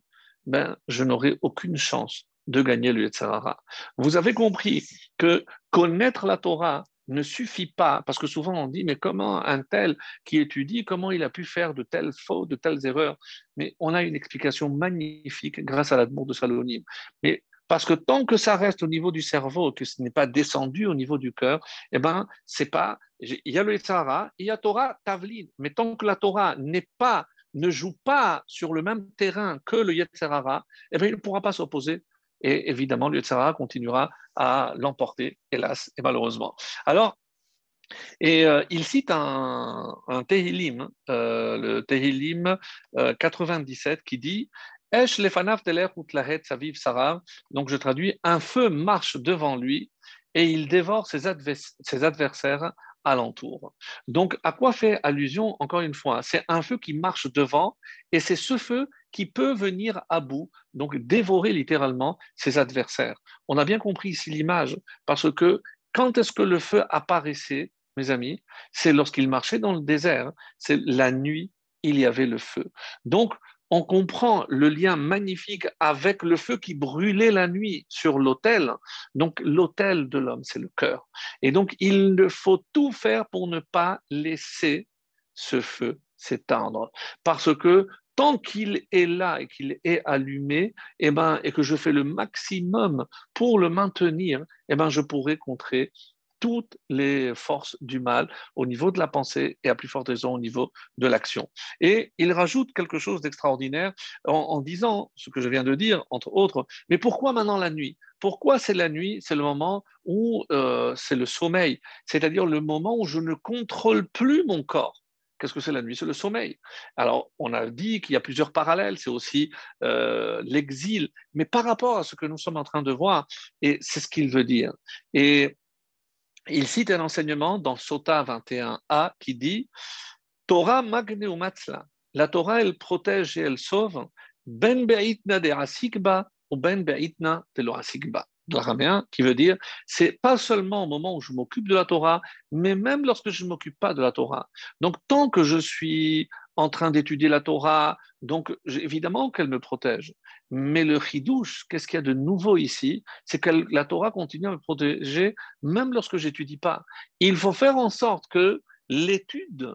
ben, je n'aurai aucune chance de gagner le Yetzer Hara. Vous avez compris que connaître la Torah ne suffit pas, parce que souvent on dit, mais comment un tel qui étudie, comment il a pu faire de telles fautes, de telles erreurs? Mais on a une explication magnifique grâce à l'Admour de Salonim. Mais parce que tant que ça reste au niveau du cerveau, que ce n'est pas descendu au niveau du cœur, eh ben, c'est pas. Il y a le Yetzirah, il y a Torah, Tavlin. Mais tant que la Torah ne joue pas sur le même terrain que le Yetzirah, eh ben, il ne pourra pas s'opposer. Et évidemment, le Yetzirah continuera à l'emporter, hélas et malheureusement. Alors, il cite un Tehillim, le Tehillim 97, qui dit Esh lefanav teler utlahet saviv sarav. Donc je traduis un feu marche devant lui et il dévore ses adversaires alentour. Donc à quoi fait allusion encore une fois? C'est un feu qui marche devant et c'est ce feu qui peut venir à bout, donc dévorer littéralement ses adversaires. On a bien compris ici l'image parce que quand est-ce que le feu apparaissait, mes amis? C'est lorsqu'il marchait dans le désert, c'est la nuit, il y avait le feu. Donc, on comprend le lien magnifique avec le feu qui brûlait la nuit sur l'autel. Donc, l'autel de l'homme, c'est le cœur. Et donc, il faut tout faire pour ne pas laisser ce feu s'éteindre. Parce que tant qu'il est là et qu'il est allumé, et que je fais le maximum pour le maintenir, je pourrai contrer toutes les forces du mal au niveau de la pensée et à plus forte raison au niveau de l'action. Et il rajoute quelque chose d'extraordinaire en disant ce que je viens de dire, entre autres, mais pourquoi maintenant la nuit? Pourquoi c'est la nuit? C'est le moment où c'est le sommeil, c'est-à-dire le moment où je ne contrôle plus mon corps. Qu'est-ce que c'est la nuit? C'est le sommeil. Alors, on a dit qu'il y a plusieurs parallèles, c'est aussi l'exil, mais par rapport à ce que nous sommes en train de voir, et c'est ce qu'il veut dire. Et il cite un enseignement dans Sota 21a qui dit Torah magne matzla. La Torah, elle protège et elle sauve ben be'itna de asikba ou ben be'itna de lo asikba. De l'araméen, qui veut dire c'est pas seulement au moment où je m'occupe de la Torah, mais même lorsque je ne m'occupe pas de la Torah. Donc, tant que je suis en train d'étudier la Torah, donc évidemment qu'elle me protège. Mais le chidouche, qu'est-ce qu'il y a de nouveau ici? C'est que la Torah continue à me protéger même lorsque je n'étudie pas. Il faut faire en sorte que l'étude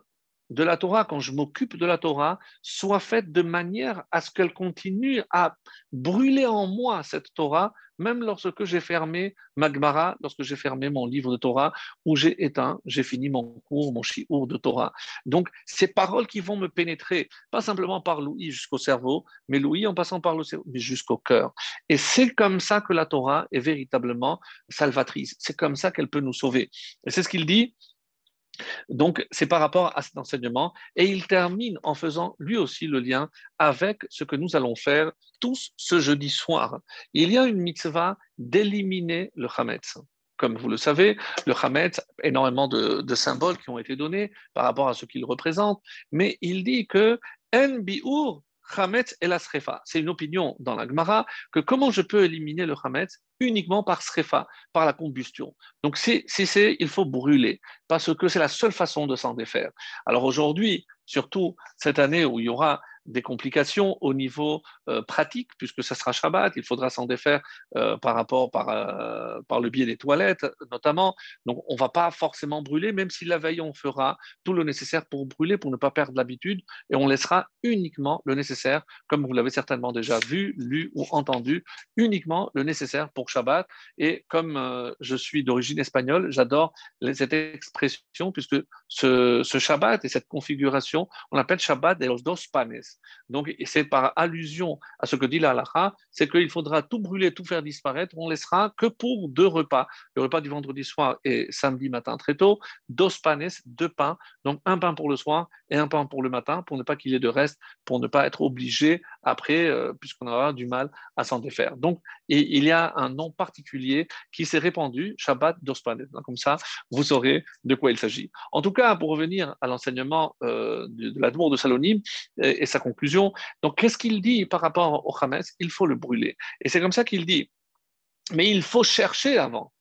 de la Torah, quand je m'occupe de la Torah, soit faite de manière à ce qu'elle continue à brûler en moi cette Torah, même lorsque j'ai fermé ma Gemara, lorsque j'ai fermé mon livre de Torah, ou j'ai éteint, j'ai fini mon cours, mon shiur de Torah. Donc, ces paroles qui vont me pénétrer, pas simplement par l'ouïe jusqu'au cerveau, mais l'ouïe en passant par le cerveau, mais jusqu'au cœur. Et c'est comme ça que la Torah est véritablement salvatrice. C'est comme ça qu'elle peut nous sauver. Et c'est ce qu'il dit. Donc, c'est par rapport à cet enseignement. Et il termine en faisant lui aussi le lien avec ce que nous allons faire tous ce jeudi soir. Il y a une mitzvah d'éliminer le Hametz. Comme vous le savez, le Hametz, énormément de symboles qui ont été donnés par rapport à ce qu'il représente, mais il dit que En bi'ur Hametz et la srefa. C'est une opinion dans la Gemara que comment je peux éliminer le Hametz uniquement par srefa, par la combustion. Donc, il faut brûler parce que c'est la seule façon de s'en défaire. Alors aujourd'hui, surtout cette année où il y aura des complications au niveau pratique, puisque ça sera Shabbat, il faudra s'en défaire par le biais des toilettes notamment. Donc on ne va pas forcément brûler, même si la veille on fera tout le nécessaire pour brûler, pour ne pas perdre l'habitude, et on laissera uniquement le nécessaire, comme vous l'avez certainement déjà vu, lu ou entendu, uniquement le nécessaire pour Shabbat. Et comme je suis d'origine espagnole, j'adore cette expression, puisque ce Shabbat et cette configuration, on l'appelle Shabbat de los dos panes. Donc, c'est par allusion à ce que dit la halakha, c'est qu'il faudra tout brûler, tout faire disparaître, on laissera que pour 2 repas. Le repas du vendredi soir et samedi matin très tôt, dos panes, 2 pains, donc un pain pour le soir et un pain pour le matin, pour ne pas qu'il y ait de reste, pour ne pas être obligé après, puisqu'on aura du mal à s'en défaire. Donc, il y a un nom particulier qui s'est répandu, Shabbat dos panes. Donc, comme ça, vous saurez de quoi il s'agit. En tout cas, pour revenir à l'enseignement de l'Admour de Salonim et sa conclusion, donc qu'est-ce qu'il dit par rapport au Hametz? Il faut le brûler. Et c'est comme ça qu'il dit, mais il faut chercher avant.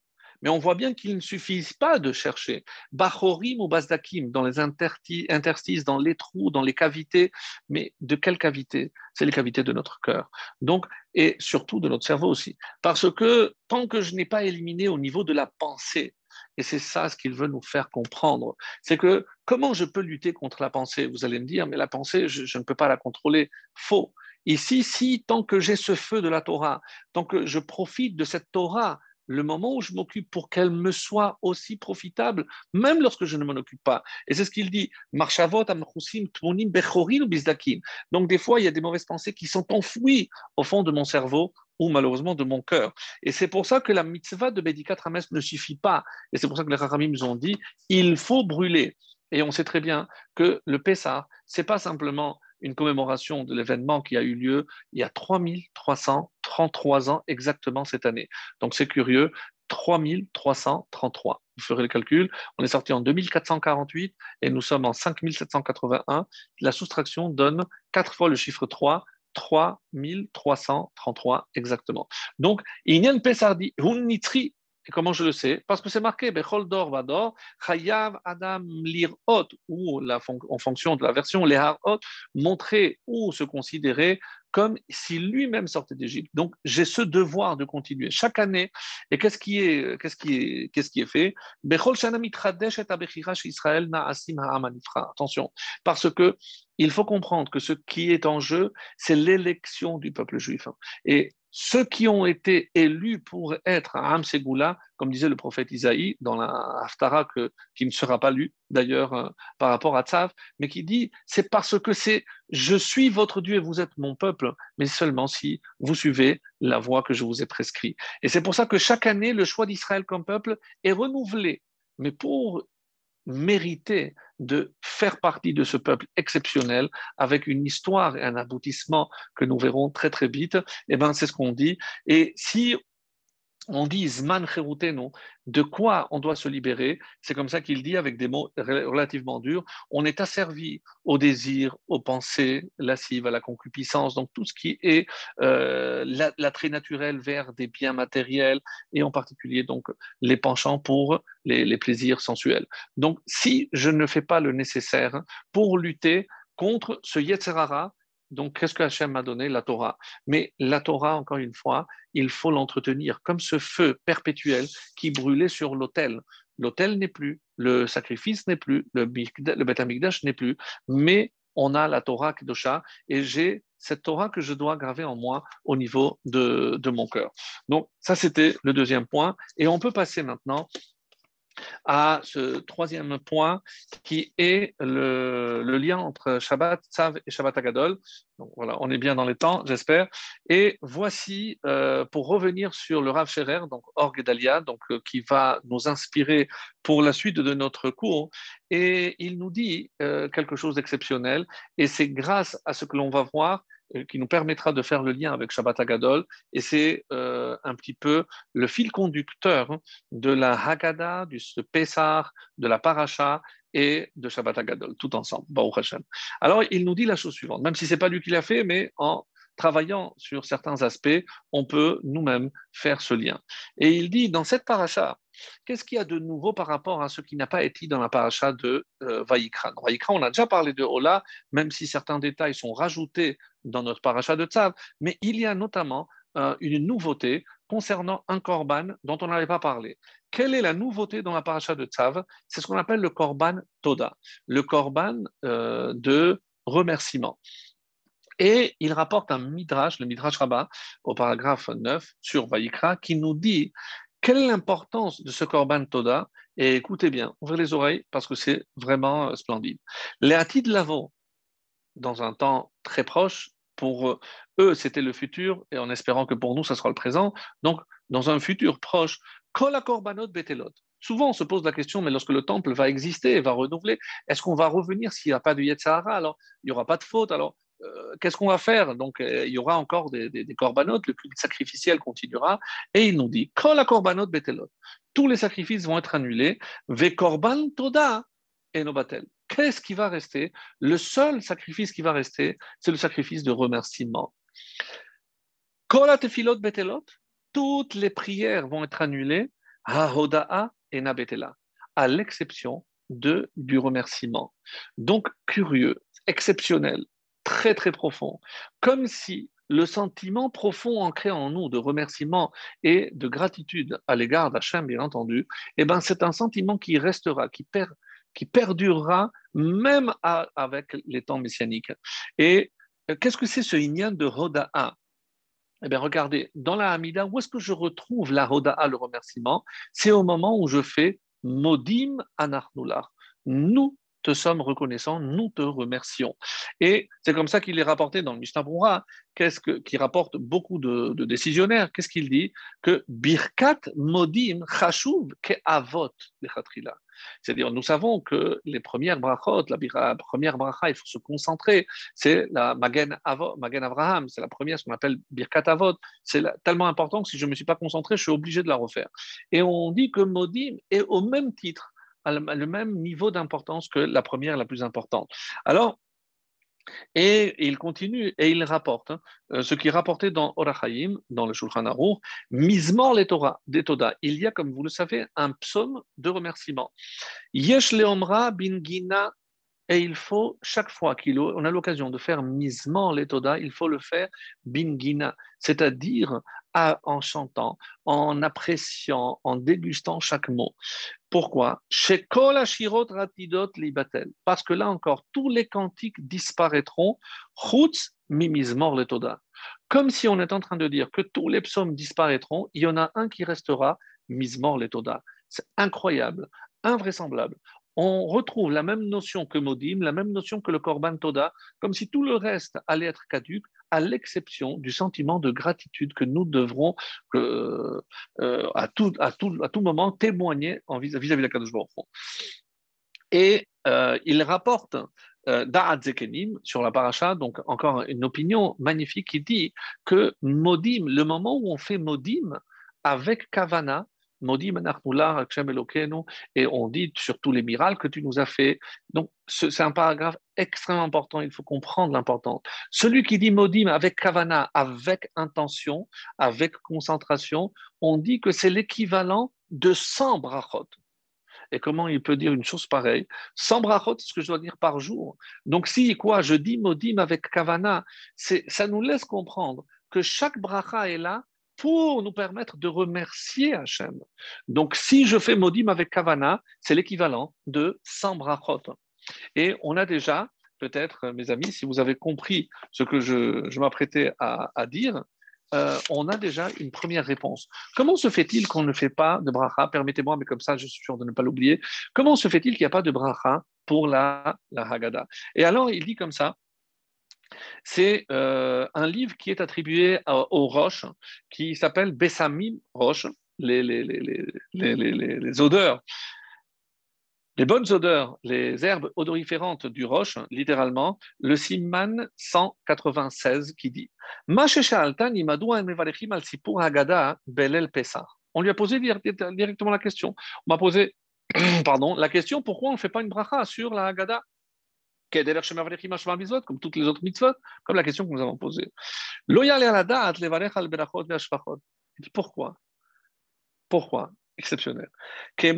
Mais on voit bien qu'il ne suffit pas de chercher. Bachorim ou Bazdakim, dans les interstices, dans les trous, dans les cavités. Mais de quelles cavités? C'est les cavités de notre cœur. Donc, et surtout de notre cerveau aussi. Parce que tant que je n'ai pas éliminé au niveau de la pensée, et c'est ça ce qu'il veut nous faire comprendre, c'est que comment je peux lutter contre la pensée? Vous allez me dire, mais la pensée, je ne peux pas la contrôler. Faux. Ici, si tant que j'ai ce feu de la Torah, tant que je profite de cette Torah, le moment où je m'occupe pour qu'elle me soit aussi profitable, même lorsque je ne m'en occupe pas. Et c'est ce qu'il dit, Marshavot, Amchusim, Tmonim, Bechorin ou Bizdakim. Donc des fois, il y a des mauvaises pensées qui sont enfouies au fond de mon cerveau ou malheureusement de mon cœur. Et c'est pour ça que la mitzvah de Bédikat Hametz ne suffit pas. Et c'est pour ça que les Rachamim nous ont dit, il faut brûler. Et on sait très bien que le Pessah, c'est pas simplement une commémoration de l'événement qui a eu lieu il y a 3333 ans exactement cette année. Donc c'est curieux, 3333. Vous ferez le calcul. On est sorti en 2448 et nous sommes en 5781. La soustraction donne 4 fois le chiffre 3, 3333 exactement. Donc, il y a une pesardi, nitri. Et comment je le sais? Parce que c'est marqué, Bechol Dor Vador, Chayav Adam Lirot, ou en fonction de la version, les Harot, montrer ou se considérer comme si lui-même sortait d'Égypte. Donc, j'ai ce devoir de continuer chaque année. Et qu'est-ce qui est fait? Bechol Shana Mitradesh et Abechira chez Israël Na'asim Ha'amanifra. Attention, parce que il faut comprendre que ce qui est en jeu, c'est l'élection du peuple juif. Et ceux qui ont été élus pour être à Am Ségoula, comme disait le prophète Isaïe dans la Haftara, qui ne sera pas lu d'ailleurs par rapport à Tzav, mais qui dit c'est parce que c'est je suis votre Dieu et vous êtes mon peuple, mais seulement si vous suivez la voie que je vous ai prescrite. Et c'est pour ça que chaque année, le choix d'Israël comme peuple est renouvelé. Mais pour mériter de faire partie de ce peuple exceptionnel avec une histoire et un aboutissement que nous verrons très très vite, et ben c'est ce qu'on dit. Et si on dit Zman Cherutenu, de quoi on doit se libérer. C'est comme ça qu'il dit avec des mots relativement durs. On est asservi au désir, aux pensées lascives, à la concupiscence, donc tout ce qui est l'attrait naturel vers des biens matériels et en particulier donc les penchants pour les plaisirs sensuels. Donc si je ne fais pas le nécessaire pour lutter contre ce Yetzerara, donc, qu'est-ce que Hachem m'a donné? La Torah. Mais la Torah, encore une fois, il faut l'entretenir comme ce feu perpétuel qui brûlait sur l'autel. L'autel n'est plus, le sacrifice n'est plus, le Beth Amikdash n'est plus, mais on a la Torah Kedosha et j'ai cette Torah que je dois graver en moi au niveau de mon cœur. Donc, ça, c'était le deuxième point. Et on peut passer maintenant à ce troisième point qui est le lien entre Shabbat Tzav et Shabbat Agadol. Donc voilà, on est bien dans les temps, j'espère. Et voici, pour revenir sur le Rav Scherer, donc Or Gedalia, donc qui va nous inspirer pour la suite de notre cours. Et il nous dit quelque chose d'exceptionnel. Et c'est grâce à ce que l'on va voir qui nous permettra de faire le lien avec Shabbat Agadol. Et c'est un petit peu le fil conducteur de la Haggadah, du Pessah, de la Paracha et de Shabbat Agadol, tout ensemble, Baruch Hashem. Alors, il nous dit la chose suivante, même si ce n'est pas lui qui l'a fait, mais en travaillant sur certains aspects, on peut nous-mêmes faire ce lien. Et il dit, dans cette paracha, qu'est-ce qu'il y a de nouveau par rapport à ce qui n'a pas été dans la paracha de Vaïkran? Vaïkran, on a déjà parlé de Ola, même si certains détails sont rajoutés dans notre paracha de Tzav, mais il y a notamment une nouveauté concernant un korban dont on n'avait pas parlé. Quelle est la nouveauté dans la paracha de Tzav? C'est ce qu'on appelle le korban Toda, le korban de remerciement. Et il rapporte un midrash, le midrash Rabbah, au paragraphe 9 sur Vaïkra, qui nous dit quelle est l'importance de ce Korban Toda. Et écoutez bien, ouvrez les oreilles parce que c'est vraiment splendide. Les Hatid Lavo, dans un temps très proche, pour eux, c'était le futur, et en espérant que pour nous, ça sera le présent. Donc, dans un futur proche, Kol Korbanot Betelot. Souvent, on se pose la question, mais lorsque le temple va exister et va renouveler, est-ce qu'on va revenir s'il n'y a pas de Yetzirah? Alors, il n'y aura pas de faute. Alors, qu'est-ce qu'on va faire? Donc, il y aura encore des corbanotes, le culte sacrificiel continuera. Et il nous dit, Kol Korbanot Betelot. Tous les sacrifices vont être annulés. Ve Korban Toda et Nobatel. Qu'est-ce qui va rester? Le seul sacrifice qui va rester, c'est le sacrifice de remerciement. Kol Tefilot Betelot. Toutes les prières vont être annulées. Ha-Hoda'a et Nabetela, à l'exception du remerciement. Donc, curieux, exceptionnel, très très profond. Comme si le sentiment profond ancré en nous de remerciement et de gratitude à l'égard d'Hachem, bien entendu, eh ben, c'est un sentiment qui restera, qui perdurera même avec les temps messianiques. Et qu'est-ce que c'est ce inyan de Hoda'a? Eh bien, regardez, dans la Hamida, où est-ce que je retrouve la Hoda'a, le remerciement? C'est au moment où je fais Modim Anachnular. Nous te sommes reconnaissants, nous te remercions. Et c'est comme ça qu'il est rapporté dans le Mishnah Brura, qui rapporte beaucoup de décisionnaires. Qu'est-ce qu'il dit? Que Birkat Modim Chashuv Ke'avot Lechatrila. C'est-à-dire, nous savons que les premières brachot, la première bracha, il faut se concentrer. C'est la Magen Avraham, c'est la première, ce qu'on appelle Birkat Avot. C'est tellement important que si je ne me suis pas concentré, je suis obligé de la refaire. Et on dit que Modim est au même titre, à le même niveau d'importance que la première, la plus importante. Alors, et il continue et il rapporte ce qui est rapporté dans Orachaim, dans le Shulchan Aruch, Mizmor les Torah, des Toda. Il y a, comme vous le savez, un psaume de remerciement. Yesh leomra bin gina. Et il faut, chaque fois qu'on a l'occasion de faire misement l'étoda, il faut le faire bingina, c'est-à-dire en chantant, en appréciant, en dégustant chaque mot. Pourquoi? Chez Kol Ashirot Ratidot Libatel. Parce que là encore, tous les cantiques disparaîtront, chutz mimizmor l'étoda. Comme si on est en train de dire que tous les psaumes disparaîtront, il y en a un qui restera, mismor l'étoda. C'est incroyable, invraisemblable. On retrouve la même notion que Modim, la même notion que le Korban Toda, comme si tout le reste allait être caduque, à l'exception du sentiment de gratitude que nous devrons à tout moment témoigner vis-à-vis de la Kadosh Baruch Hu. Et il rapporte Da'at Zekenim sur la paracha, donc encore une opinion magnifique qui dit que Modim, le moment où on fait Modim avec Kavana, Modim Anachnular Hakshem Elokenu, et on dit sur tous les miracles que tu nous as fait. Donc c'est un paragraphe extrêmement important, il faut comprendre l'importance. Celui qui dit Modim avec Kavana, avec intention, avec concentration, on dit que c'est l'équivalent de 100 brachot. Et comment il peut dire une chose pareille? 100 brachot, c'est ce que je dois dire par jour. Donc si quoi, je dis modim avec kavana, ça nous laisse comprendre que chaque bracha est là pour nous permettre de remercier Hachem. Donc si je fais modim avec kavana, c'est l'équivalent de 100 brachot. Et on a déjà, peut-être, mes amis, si vous avez compris ce que je m'apprêtais à dire, on a déjà une première réponse. Comment se fait-il qu'on ne fait pas de bracha? Permettez-moi, mais comme ça, je suis sûr de ne pas l'oublier. Comment se fait-il qu'il n'y a pas de bracha pour la Haggadah? Et alors, il dit comme ça, c'est un livre qui est attribué au Rosh, qui s'appelle Bessamim Rosh, les odeurs. Les bonnes odeurs, les herbes odoriférantes du roche, littéralement, le Siman 196 qui dit on lui a posé directement la question. On m'a posé pardon, la question pourquoi on ne fait pas une bracha sur la Haggadah comme toutes les autres mitzvot, comme la question que nous avons posée. Pourquoi? Pourquoi? Exceptionnel. Et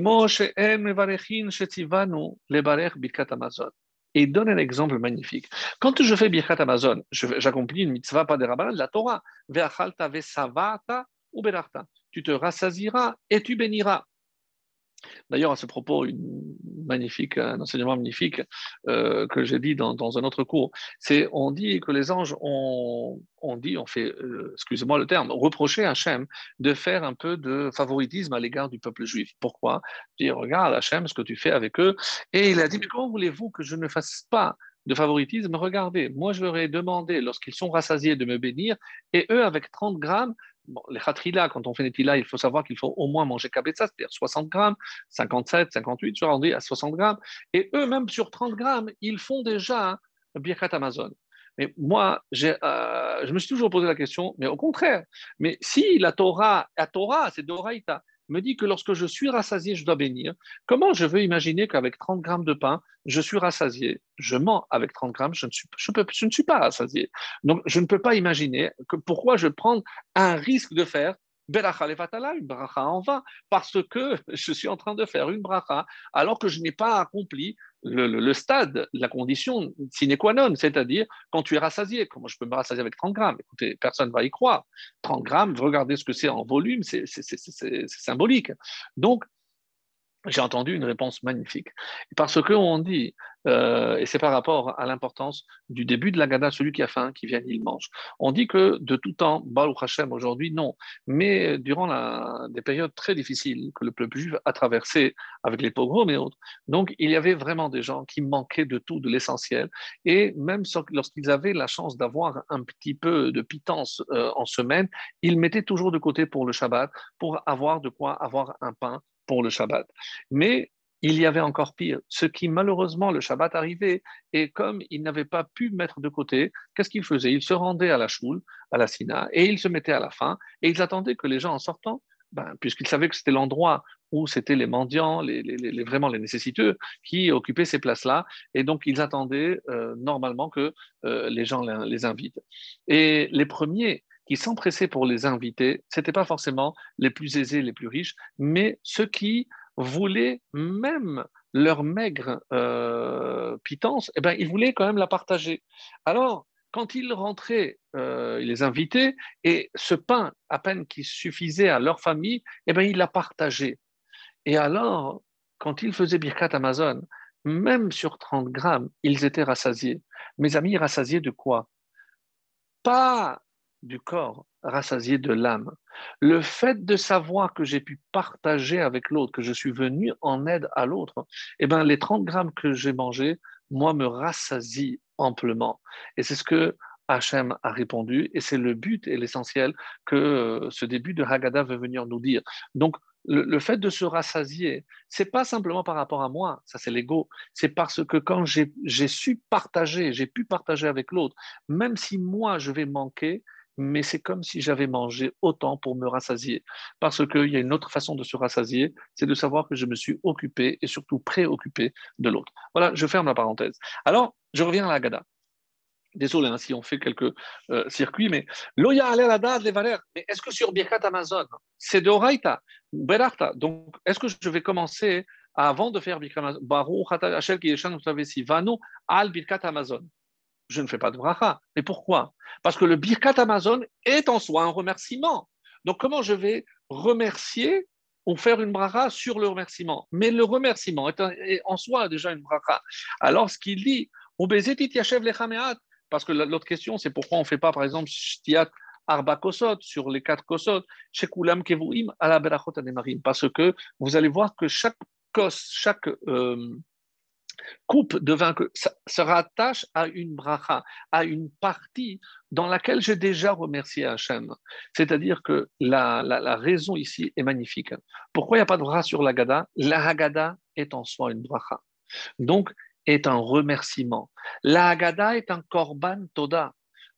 il donne un exemple magnifique. Quand je fais Birkat Amazon, j'accomplis une mitzvah, pas des rabbins, de la Torah. Tu te rassasiras et tu béniras. D'ailleurs, à ce propos, un enseignement magnifique que j'ai dit dans un autre cours, on dit que les anges on fait, excusez-moi le terme, reprocher à Hachem de faire un peu de favoritisme à l'égard du peuple juif. Pourquoi? Il dit, regarde Hachem, ce que tu fais avec eux. Et il a dit, mais comment voulez-vous que je ne fasse pas de favoritisme? Regardez, moi je leur ai demandé, lorsqu'ils sont rassasiés, de me bénir, et eux, avec 30 grammes, bon, les khatrila, quand on fait netila, il faut savoir qu'il faut au moins manger kabetza, c'est-à-dire 60 grammes, 57, 58, on dit à 60 grammes. Et eux, même sur 30 grammes, ils font déjà Birkat Amazon. Mais moi, je me suis toujours posé la question, mais au contraire, mais si la Torah, c'est Doraïta, me dit que lorsque je suis rassasié, je dois bénir, comment je veux imaginer qu'avec 30 grammes de pain, je suis rassasié, je mens avec 30 grammes, je ne suis pas rassasié. Donc, je ne peux pas imaginer pourquoi je prends un risque de faire Beracha levatala, une bracha en vain, parce que je suis en train de faire une bracha alors que je n'ai pas accompli le stade, la condition sine qua non, c'est-à-dire quand tu es rassasié. Comment je peux me rassasier avec 30 grammes? Écoutez, personne ne va y croire. 30 grammes, regardez ce que c'est en volume, c'est symbolique. Donc, j'ai entendu une réponse magnifique. Parce qu'on dit, et c'est par rapport à l'importance du début de la Gada, celui qui a faim, qui vient, il mange. On dit que de tout temps, Baruch Hashem aujourd'hui, non. Mais durant des périodes très difficiles que le peuple juif a traversées avec les pogroms et autres, donc il y avait vraiment des gens qui manquaient de tout, de l'essentiel. Et même lorsqu'ils avaient la chance d'avoir un petit peu de pitance en semaine, ils mettaient toujours de côté pour le Shabbat, pour avoir de quoi avoir un pain pour le Shabbat. Mais il y avait encore pire. Ce qui, malheureusement, le Shabbat arrivait, et comme ils n'avaient pas pu mettre de côté, qu'est-ce qu'ils faisaient? Ils se rendaient à la choule, à la Sina, et ils se mettaient à la fin, et ils attendaient que les gens, en sortant, puisqu'ils savaient que c'était l'endroit où c'était les mendiants, vraiment les nécessiteux, qui occupaient ces places-là, et donc ils attendaient normalement que les gens les invitent. Et les premiers qui s'empressaient pour les inviter, ce n'étaient pas forcément les plus aisés, les plus riches, mais ceux qui voulaient même leur maigre pitance, eh ben, ils voulaient quand même la partager. Alors, quand ils rentraient, ils les invitaient, et ce pain, à peine qui suffisait à leur famille, eh ben, ils la partageaient. Et alors, quand ils faisaient Birkat Amazon, même sur 30 grammes, ils étaient rassasiés. Mes amis, rassasiés de quoi? Pas du corps, rassasié de l'âme. Le fait de savoir que j'ai pu partager avec l'autre, que je suis venu en aide à l'autre, eh ben, les 30 grammes que j'ai mangés, moi, me rassasient amplement. Et c'est ce que Hachem a répondu, et c'est le but et l'essentiel que ce début de Haggadah veut venir nous dire. Donc, le fait de se rassasier, c'est pas simplement par rapport à moi, ça c'est l'ego, c'est parce que quand j'ai su partager, j'ai pu partager avec l'autre, même si moi je vais manquer, mais c'est comme si j'avais mangé autant pour me rassasier. Parce qu'il y a une autre façon de se rassasier, c'est de savoir que je me suis occupé et surtout préoccupé de l'autre. Voilà, je ferme la parenthèse. Alors, je reviens à la Gada. Désolé si on fait quelques circuits, mais Loya ale la les valeurs. Mais est-ce que sur Birkat Amazon, c'est de Oraita, Berachta? Donc, est-ce que je vais commencer avant de faire Birkat Amazon? Baruch Ata Hashel ki yeshan utavesi vanu al Birkat Amazon. Je ne fais pas de bracha. Mais pourquoi? Parce que le Birkat Amazon est en soi un remerciement. Donc, comment je vais remercier ou faire une bracha sur le remerciement? Mais le remerciement est en soi déjà une bracha. Alors, ce qu'il dit, parce que l'autre question, c'est pourquoi on ne fait pas, par exemple, shtiat arba kosot sur les 4 kosot, shekulam kevuim ala berachot anemarim. Parce que vous allez voir que chaque kos, chaque coupe de vin que ça se rattache à une bracha, à une partie dans laquelle j'ai déjà remercié Hachem. C'est-à-dire que la raison ici est magnifique. Pourquoi il n'y a pas de bracha sur la Haggadah? La Haggadah est en soi une bracha. Donc, est un remerciement. La Haggadah est un korban toda.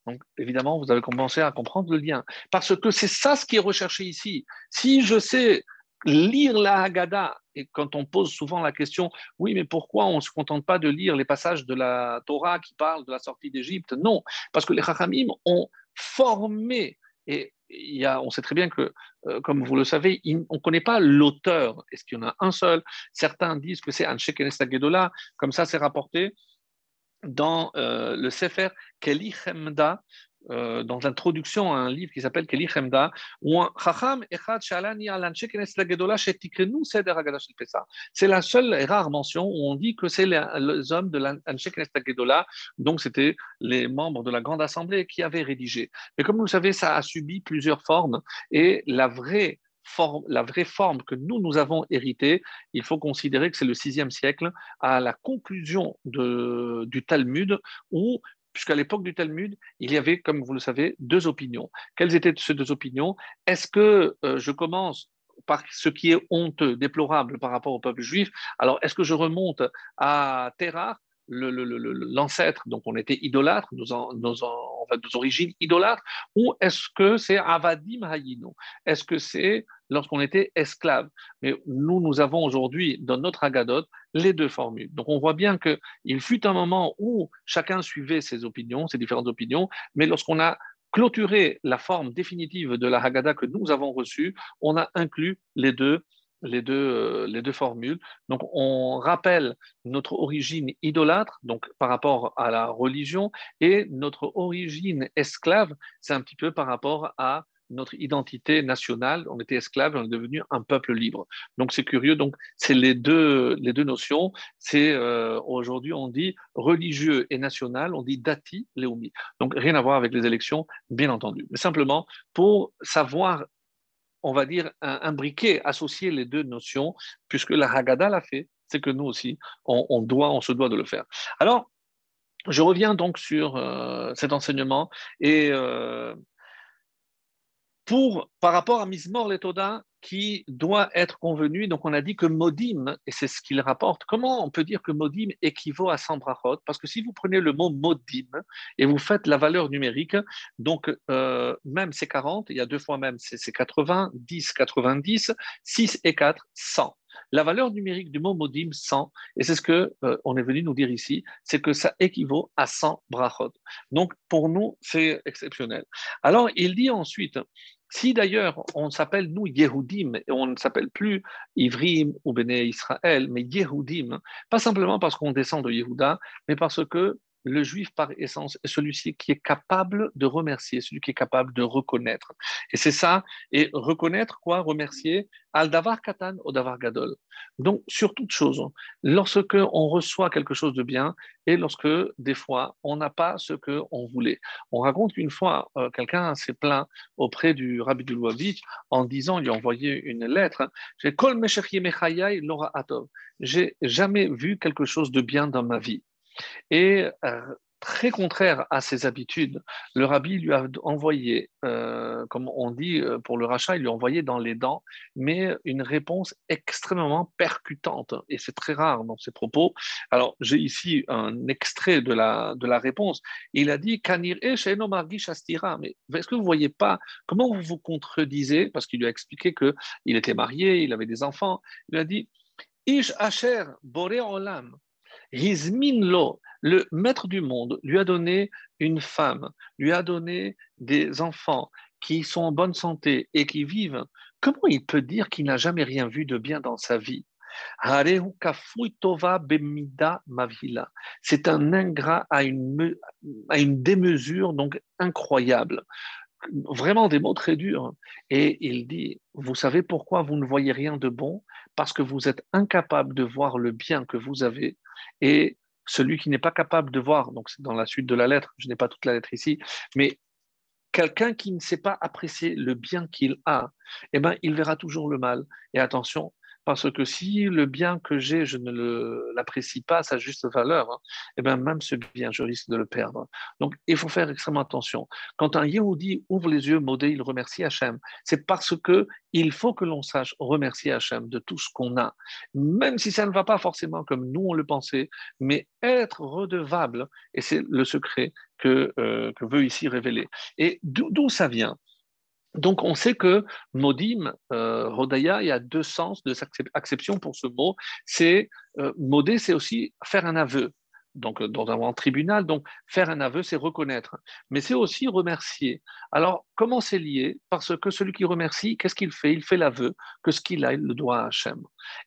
Donc, évidemment, vous avez commencé à comprendre le lien. Parce que c'est ça ce qui est recherché ici. Si je sais lire la Haggadah, et quand on pose souvent la question, oui, mais pourquoi on ne se contente pas de lire les passages de la Torah qui parlent de la sortie d'Égypte? Non, parce que les Chachamim ont formé, et on sait très bien que, comme vous le savez, on ne connaît pas l'auteur. Est-ce qu'il y en a un seul? Certains disent que c'est Anshe Kenes comme ça c'est rapporté dans le Sefer Keli Chemda, dans l'introduction à un livre qui s'appelle Keli Chemda, où un Chacham Echad Shalani al Anshe Knesset Gedola Shetikrenu Seder Haggadah Shel Pesach. C'est la seule et rare mention où on dit que c'est les hommes de l'Anshe Knesset Gedola, donc c'était les membres de la Grande Assemblée qui avaient rédigé. Mais comme vous le savez, ça a subi plusieurs formes et la vraie forme que nous avons héritée, il faut considérer que c'est le VIe siècle, à la conclusion du Talmud, où puisqu'à l'époque du Talmud, il y avait, comme vous le savez, deux opinions. Quelles étaient ces deux opinions? Est-ce que je commence par ce qui est honteux, déplorable par rapport au peuple juif? Alors, est-ce que je remonte à Terah, l'ancêtre, donc on était idolâtre, nos origines idolâtres, ou est-ce que c'est Avadim Hayinu? Est-ce que c'est lorsqu'on était esclave? Mais nous avons aujourd'hui, dans notre Haggadot, les deux formules. Donc on voit bien qu'il fut un moment où chacun suivait ses opinions, ses différentes opinions, mais lorsqu'on a clôturé la forme définitive de la Haggadah que nous avons reçue, on a inclus les deux formules. Donc, on rappelle notre origine idolâtre, donc par rapport à la religion, et notre origine esclave, c'est un petit peu par rapport à notre identité nationale. On était esclave et on est devenu un peuple libre. Donc, c'est curieux. Donc, c'est les deux notions. C'est aujourd'hui, on dit religieux et national, on dit dati, leumi. Donc, rien à voir avec les élections, bien entendu. Mais simplement pour savoir, on va dire, imbriquer, associer les deux notions, puisque la Haggadah l'a fait, c'est que nous aussi, on se doit de le faire. Alors, je reviens donc sur cet enseignement et par rapport à Mizmor Letoda, qui doit être convenu, donc on a dit que Modim, et c'est ce qu'il rapporte, comment on peut dire que Modim équivaut à 100 brachot? Parce que si vous prenez le mot Modim et vous faites la valeur numérique, donc même c'est 40, il y a deux fois même c'est 80, 10, 90, 6 et 4, 100. La valeur numérique du mot Modim, 100, et c'est ce que on est venu nous dire ici, c'est que ça équivaut à 100 brachot. Donc pour nous, c'est exceptionnel. Alors il dit ensuite, si d'ailleurs on s'appelle nous Yehudim et on ne s'appelle plus Ivrim ou Béné Israël, mais Yehudim, pas simplement parce qu'on descend de Yehuda, mais parce que le juif par essence est celui-ci qui est capable de remercier, celui qui est capable de reconnaître. Et c'est ça, et reconnaître quoi? Remercier al davar katan au davar gadol. Donc sur toute chose, lorsque on reçoit quelque chose de bien et lorsque des fois on n'a pas ce qu'on voulait. On raconte qu'une fois quelqu'un s'est plaint auprès du Rabbi de Lubavitch en disant, il lui a envoyé une lettre, j'ai Kol Meshech Yemechayai Lora Atov. J'ai jamais vu quelque chose de bien dans ma vie. Et très contraire à ses habitudes, le rabbi lui a envoyé, comme on dit pour le rachat, il lui a envoyé dans les dents, mais une réponse extrêmement percutante. Et c'est très rare dans ses propos. Alors, j'ai ici un extrait de la réponse. Il a dit, Kanir she'eno margish astira. Mais est-ce que vous ne voyez pas comment vous vous contredisez? Parce qu'il lui a expliqué qu'il était marié, il avait des enfants. Il a dit, Ish asher boré olam. Hizminlo, le maître du monde, lui a donné une femme, lui a donné des enfants qui sont en bonne santé et qui vivent. Comment il peut dire qu'il n'a jamais rien vu de bien dans sa vie? Harehu kafui tova bemida mavila. C'est un ingrat à une démesure donc incroyable. Vraiment des mots très durs. Et il dit, vous savez pourquoi vous ne voyez rien de bon? Parce que vous êtes incapable de voir le bien que vous avez. Et celui qui n'est pas capable de voir, donc c'est dans la suite de la lettre, je n'ai pas toute la lettre ici, mais quelqu'un qui ne sait pas apprécier le bien qu'il a, eh ben, il verra toujours le mal. Et attention, parce que si le bien que j'ai, je ne l'apprécie pas à sa juste valeur, hein, eh ben, même ce bien, je risque de le perdre. Donc, il faut faire extrêmement attention. Quand un Yehudi ouvre les yeux, modé, il remercie Hachem. C'est parce que il faut que l'on sache remercier Hachem de tout ce qu'on a, même si ça ne va pas forcément comme nous on le pensait, mais être redevable, et c'est le secret que veut ici révéler. Et d'où ça vient? Donc, on sait que modim, rodaya, il y a deux sens, deux acceptions pour ce mot. C'est modé, c'est aussi faire un aveu. Donc, dans un tribunal, donc faire un aveu, c'est reconnaître. Mais c'est aussi remercier. Alors, comment c'est lié? Parce que celui qui remercie, qu'est-ce qu'il fait? Il fait l'aveu que ce qu'il a, il le doit à Hachem.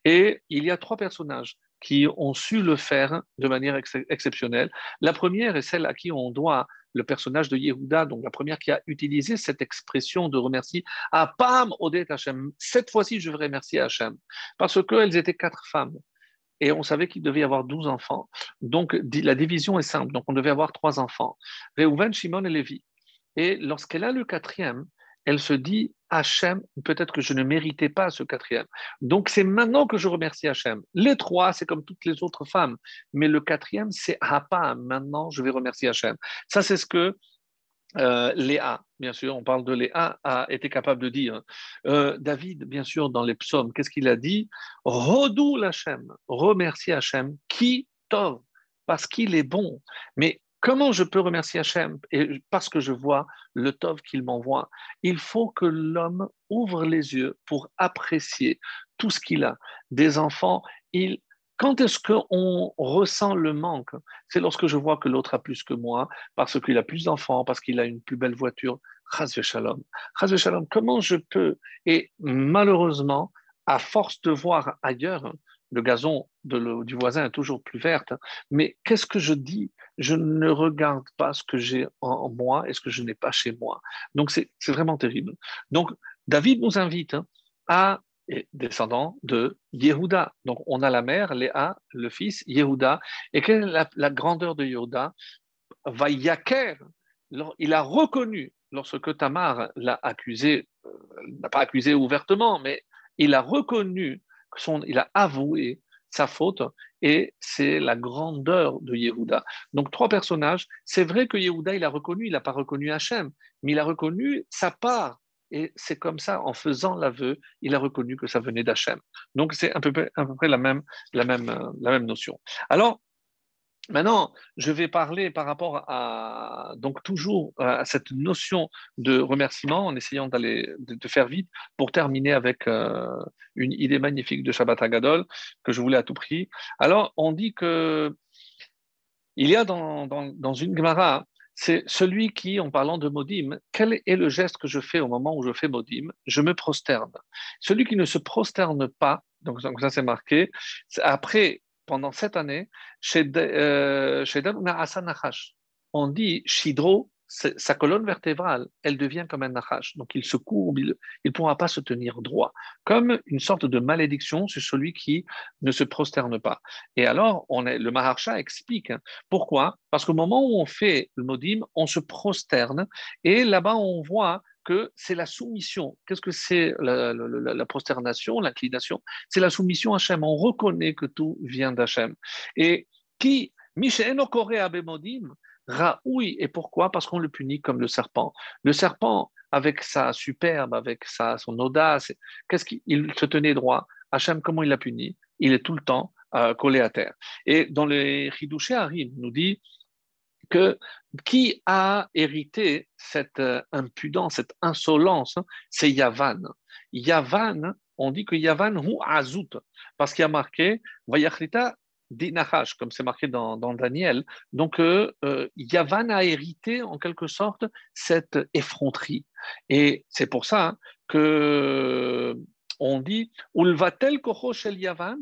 Et il y a trois personnages qui ont su le faire de manière exceptionnelle. La première est celle à qui on doit le personnage de Yehuda, donc la première qui a utilisé cette expression de remercier, Apam Odet Hashem. Cette fois-ci, je vais remercier Hashem. Parce qu'elles étaient 4 femmes. Et on savait qu'il devait y avoir 12 enfants. Donc, la division est simple. Donc, on devait avoir 3 enfants. Reuven, Shimon et Lévi. Et lorsqu'elle a le quatrième, elle se dit, Hachem, peut-être que je ne méritais pas ce quatrième. Donc, c'est maintenant que je remercie Hachem. Les 3, c'est comme toutes les autres femmes. Mais le quatrième, c'est Hapa. Maintenant, je vais remercier Hachem. Ça, c'est ce que Léa, bien sûr, on parle de Léa, a été capable de dire. David, bien sûr, dans les psaumes, qu'est-ce qu'il a dit? Rodou l'Hachem, remercie Hachem, qui tov, parce qu'il est bon. Mais comment je peux remercier Hachem? Et parce que je vois le tov qu'il m'envoie. Il faut que l'homme ouvre les yeux pour apprécier tout ce qu'il a. Des enfants, quand est-ce qu'on ressent le manque? C'est lorsque je vois que l'autre a plus que moi, parce qu'il a plus d'enfants, parce qu'il a une plus belle voiture. Chas v'shalom. Chas v'shalom. Comment je peux? Et malheureusement, à force de voir ailleurs, le gazon du voisin est toujours plus vert. Mais qu'est-ce que je dis? Je ne regarde pas ce que j'ai en moi et ce que je n'ai pas chez moi. Donc c'est vraiment terrible. Donc David nous invite à et descendant de Yehuda. Donc, on a la mère, Léa, le fils, Yehuda. Et quelle est la grandeur de Yehuda? Vayaker, il a reconnu, lorsque Tamar l'a accusé, n'a pas accusé ouvertement, mais il a reconnu, il a avoué sa faute, et c'est la grandeur de Yehuda. Donc, 3 personnages. C'est vrai que Yehuda, il a reconnu, il n'a pas reconnu Hachem, mais il a reconnu sa part. Et c'est comme ça, en faisant l'aveu, il a reconnu que ça venait d'Hachem. Donc, c'est à peu près la même notion. Alors, maintenant, je vais parler par rapport à, donc toujours à cette notion de remerciement, en essayant de faire vite, pour terminer avec une idée magnifique de Shabbat Hagadol que je voulais à tout prix. Alors, on dit que il y a dans une Gemara, c'est celui qui, en parlant de Modim, quel est le geste que je fais au moment où je fais Modim? Je me prosterne. Celui qui ne se prosterne pas, donc ça c'est marqué, après, pendant cette année, chez Asa Nachash, on dit Shidro, sa colonne vertébrale, elle devient comme un Nachash. Donc il se courbe, il ne pourra pas se tenir droit. Comme une sorte de malédiction sur celui qui ne se prosterne pas. Et alors, le Maharsha explique pourquoi. Parce qu'au moment où on fait le Modim, on se prosterne et là-bas on voit que c'est la soumission. Qu'est-ce que c'est la prosternation, l'inclination? C'est la soumission à Hachem. On reconnaît que tout vient d'Hachem. Et qui, Mishéno Kore Abe Modim, Raoui, et pourquoi? Parce qu'on le punit comme le serpent. Le serpent, avec sa superbe, avec son audace, qu'est-ce qu'il se tenait droit? Hachem, comment il l'a puni? Il est tout le temps collé à terre. Et dans les Chidushé Harim, nous dit que qui a hérité cette impudence, cette insolence, c'est Yavan. Yavan, on dit que Yavan ou Azout, parce qu'il y a marqué Vayachlita Dinachash, comme c'est marqué dans Daniel. Donc, Yavan a hérité en quelque sorte cette effronterie. Et c'est pour ça que on dit Ulvatel Kocho Shel Yavan,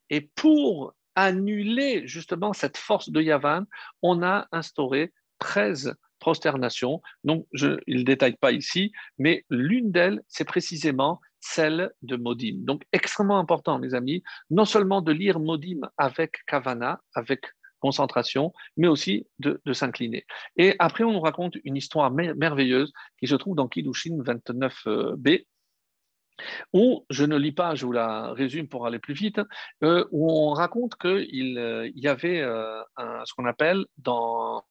et pour annuler justement cette force de Yavan, on a instauré 13 prosternations. Donc, il ne détaille pas ici, mais l'une d'elles, c'est précisément celle de Modim. Donc, extrêmement important, mes amis, non seulement de lire Modim avec Kavana, avec concentration, mais aussi de s'incliner. Et après, on nous raconte une histoire merveilleuse qui se trouve dans Kiddushin 29b, où je ne lis pas, je vous la résume pour aller plus vite, où on raconte qu'il y avait ce qu'on appelle dans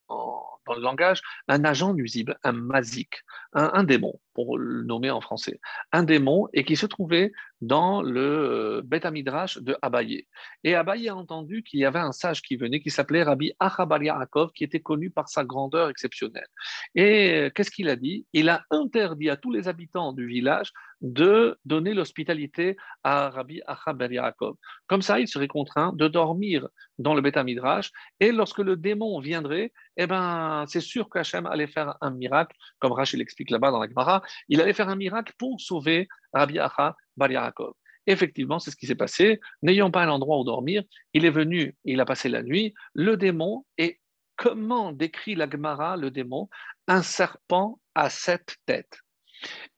le langage un agent nuisible, un mazik, un démon, pour le nommer en français, un démon, et qui se trouvait dans le Beth Midrash de Abaye. Et Abaye a entendu qu'il y avait un sage qui venait, qui s'appelait Rabbi Achabar Yaakov, qui était connu par sa grandeur exceptionnelle. Et qu'est-ce qu'il a dit? Il a interdit à tous les habitants du village de donner l'hospitalité à Rabbi Achabar Yaakov. Comme ça, il serait contraint de dormir dans le Beth Midrash, et lorsque le démon viendrait, eh ben, c'est sûr qu'Hachem allait faire un miracle, comme Rachel l'explique là-bas dans la Gemara, il allait faire un miracle pour sauver Rabbi Acha Bar Yaakov. Effectivement, c'est ce qui s'est passé. N'ayant pas un endroit où dormir, il est venu, il a passé la nuit, le démon, et comment décrit la Gemara le démon? Un serpent à 7 têtes.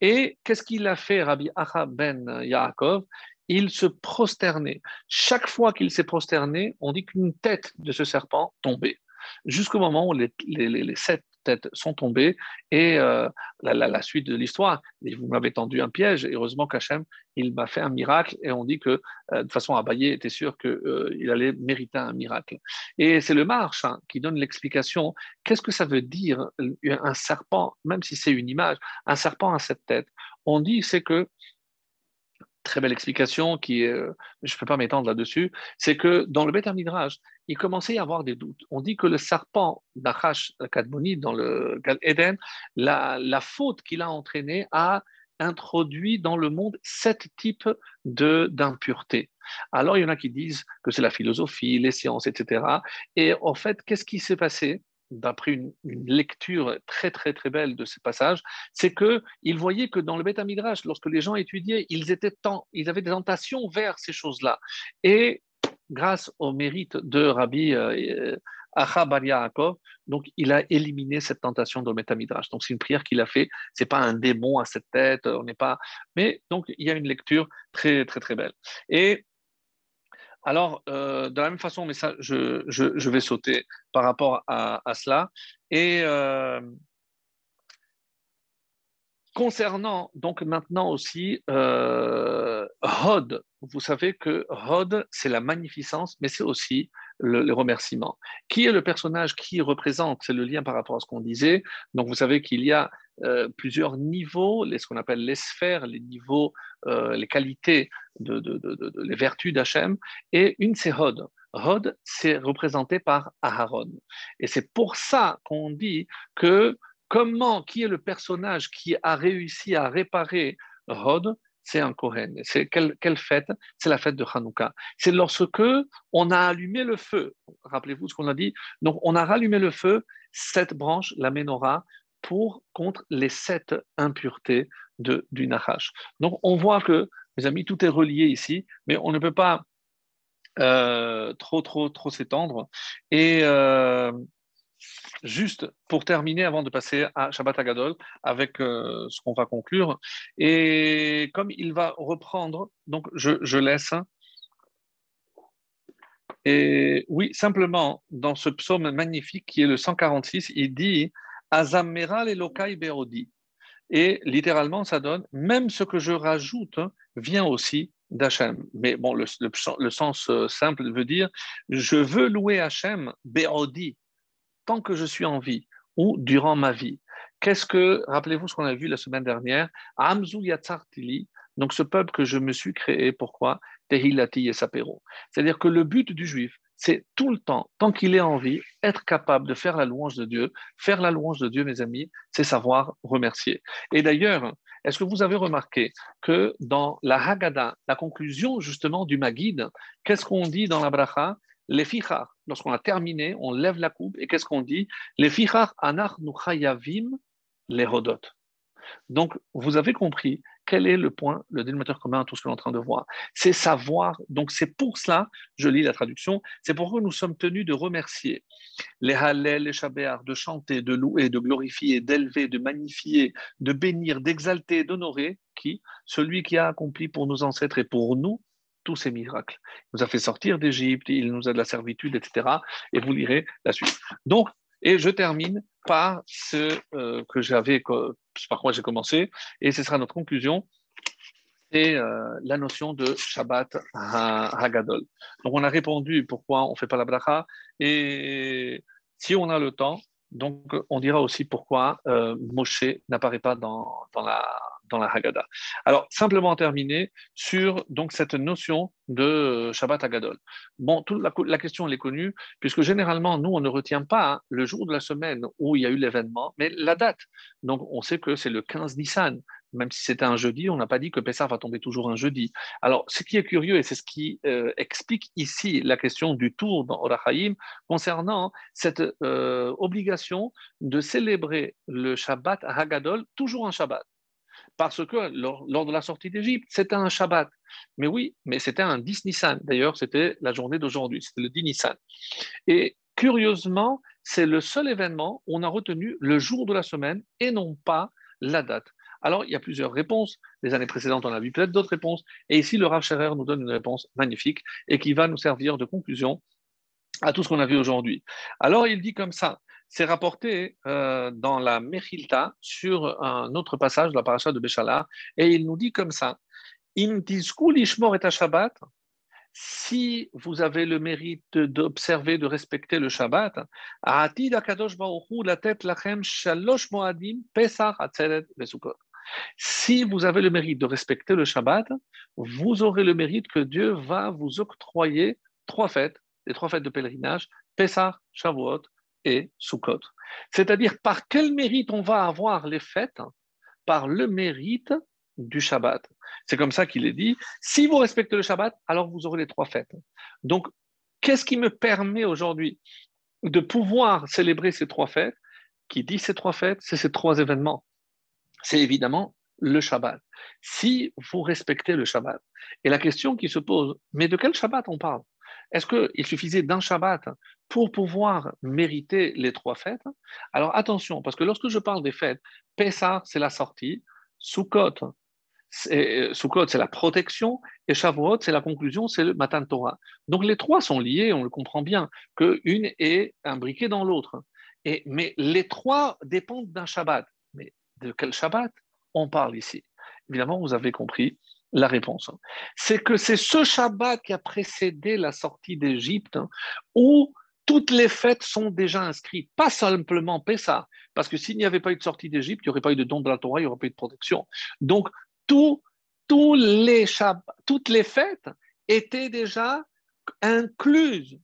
Et qu'est-ce qu'il a fait, Rabbi Acha ben Yaakov? Il se prosternait. Chaque fois qu'il s'est prosterné, on dit qu'une tête de ce serpent tombait. Jusqu'au moment où les 7 têtes sont tombées et la suite de l'histoire, vous m'avez tendu un piège, et heureusement qu'Hachem, il m'a fait un miracle et on dit que de toute façon, Abaye était sûr qu'il allait mériter un miracle. Et c'est le Marche qui donne l'explication. Qu'est-ce que ça veut dire un serpent, même si c'est une image, un serpent à 7 têtes? On dit c'est que très belle explication qui est, je ne peux pas m'étendre là-dessus, c'est que dans le Beth Midrash, il commençait à y avoir des doutes. On dit que le serpent d'Achash Kadmoni dans le Gan Eden, la faute qu'il a entraînée a introduit dans le monde 7 types d'impuretés. Alors il y en a qui disent que c'est la philosophie, les sciences, etc. Et en fait, qu'est-ce qui s'est passé? D'après une lecture très très très belle de ces passages, c'est qu'ils voyaient que dans le Beth Midrash, lorsque les gens étudiaient, ils avaient des tentations vers ces choses-là. Et grâce au mérite de Rabbi Acha bar Yaakov, donc il a éliminé cette tentation dans le Beth Midrash. Donc c'est une prière qu'il a fait. C'est pas un démon à 7 têtes. On n'est pas. Mais donc il y a une lecture très très très belle. Et alors, de la même façon, mais ça, je vais sauter par rapport à cela. Et concernant donc maintenant aussi Hod, vous savez que Hod, c'est la magnificence, mais c'est aussi le remerciement. Qui est le personnage qui représente? C'est le lien par rapport à ce qu'on disait. Donc vous savez qu'il y a plusieurs niveaux, ce qu'on appelle les sphères, les niveaux, les qualités, les vertus d'Hachem, et une c'est Hod. Hod, c'est représenté par Aharon. Et c'est pour ça qu'on dit que qui est le personnage qui a réussi à réparer Hod? C'est un Kohen. C'est quelle fête? C'est la fête de Hanouka. C'est lorsque on a allumé le feu. Rappelez-vous ce qu'on a dit. Donc, on a rallumé le feu, 7 branches, la menorah, contre les 7 impuretés du Nachash. Donc, on voit que, mes amis, tout est relié ici, mais on ne peut pas trop s'étendre. Et juste pour terminer, avant de passer à Shabbat Hagadol, avec ce qu'on va conclure, et comme il va reprendre, donc je laisse. Et oui, simplement, dans ce psaume magnifique qui est le 146, il dit Azamera Elokai Beodi. Et littéralement, ça donne même ce que je rajoute vient aussi d'Hachem. Mais bon, le sens simple veut dire je veux louer Hachem Beodi tant que je suis en vie ou durant ma vie. Rappelez-vous ce qu'on a vu la semaine dernière, Amzu Yatzartili, donc ce peuple que je me suis créé, pourquoi? Tehilati et Sapero. C'est-à-dire que le but du juif, c'est tout le temps, tant qu'il est en vie, être capable de faire la louange de Dieu. Faire la louange de Dieu, mes amis, c'est savoir remercier. Et d'ailleurs, est-ce que vous avez remarqué que dans la Haggadah, la conclusion justement du Maguid, qu'est-ce qu'on dit dans la bracha? Les fichar, lorsqu'on a terminé, on lève la coupe et qu'est-ce qu'on dit? Les fichar anar nuchayavim les rodot. Donc, vous avez compris quel est le point, le dénominateur commun à tout ce que l'on est en train de voir. C'est savoir. Donc, c'est pour cela, je lis la traduction, c'est pourquoi nous sommes tenus de remercier les Hallel, les Shabbat, de chanter, de louer, de glorifier, d'élever, de magnifier, de bénir, d'exalter, d'honorer, celui qui a accompli pour nos ancêtres et pour nous tous ces miracles. Il nous a fait sortir d'Égypte, il nous a de la servitude, etc. Et vous lirez la suite. Donc, et je termine par ce par quoi j'ai commencé, et ce sera notre conclusion, c'est la notion de Shabbat Hagadol. Donc, on a répondu pourquoi on ne fait pas la bracha, et si on a le temps, donc on dira aussi pourquoi Moshe n'apparaît pas dans la Haggadah. Alors, simplement terminer sur donc, cette notion de Shabbat Hagadol. Bon, la question elle est connue, puisque généralement, nous, on ne retient pas le jour de la semaine où il y a eu l'événement, mais la date. Donc, on sait que c'est le 15 Nissan. Même si c'était un jeudi, on n'a pas dit que Pessah va tomber toujours un jeudi. Alors, ce qui est curieux, et c'est ce qui explique ici la question du tour dans Orach Chaim, concernant cette obligation de célébrer le Shabbat Hagadol, toujours un Shabbat. Parce que lors de la sortie d'Égypte, c'était un Shabbat. Mais oui, mais c'était un 10 Nissan. D'ailleurs, c'était la journée d'aujourd'hui, c'était le 10 Nissan. Et curieusement, c'est le seul événement où on a retenu le jour de la semaine et non pas la date. Alors, il y a plusieurs réponses. Les années précédentes, on a vu peut-être d'autres réponses. Et ici, le Rav Scherer nous donne une réponse magnifique et qui va nous servir de conclusion à tout ce qu'on a vu aujourd'hui. Alors, il dit comme ça, c'est rapporté dans la Mechilta sur un autre passage de la paracha de Béchala, et il nous dit comme ça, Im tizku lishmor et Shabbat, si vous avez le mérite d'observer, de respecter le Shabbat, Atid Akadosh Baruch Hu latet lachem shalosh moadim Pesach, Atzeret, Vesukot. Si vous avez le mérite de respecter le Shabbat, vous aurez le mérite que Dieu va vous octroyer trois fêtes, les trois fêtes de pèlerinage, Pessah, Shavuot et Sukkot. C'est-à-dire, par quel mérite on va avoir les fêtes? Par le mérite du Shabbat. C'est comme ça qu'il est dit, si vous respectez le Shabbat, alors vous aurez les trois fêtes. Donc, qu'est-ce qui me permet aujourd'hui de pouvoir célébrer ces trois fêtes? Qui dit ces trois fêtes, c'est ces trois événements. C'est évidemment le Shabbat. Si vous respectez le Shabbat, et la question qui se pose, mais de quel Shabbat on parle? Est-ce qu'il suffisait d'un Shabbat pour pouvoir mériter les trois fêtes? Alors attention, parce que lorsque je parle des fêtes, Pessah, c'est la sortie, Sukkot, c'est la protection, et Shavuot, c'est la conclusion, c'est le Matan Torah. Donc les trois sont liés, on le comprend bien, qu'une est imbriquée dans l'autre. Mais les trois dépendent d'un Shabbat. Mais de quel Shabbat on parle ici? Évidemment, vous avez compris la réponse. C'est que c'est ce Shabbat qui a précédé la sortie d'Égypte où toutes les fêtes sont déjà inscrites, pas simplement Pessah, parce que s'il n'y avait pas eu de sortie d'Égypte, il n'y aurait pas eu de don de la Torah, il n'y aurait pas eu de protection. Donc, tout, toutes les fêtes étaient déjà incluses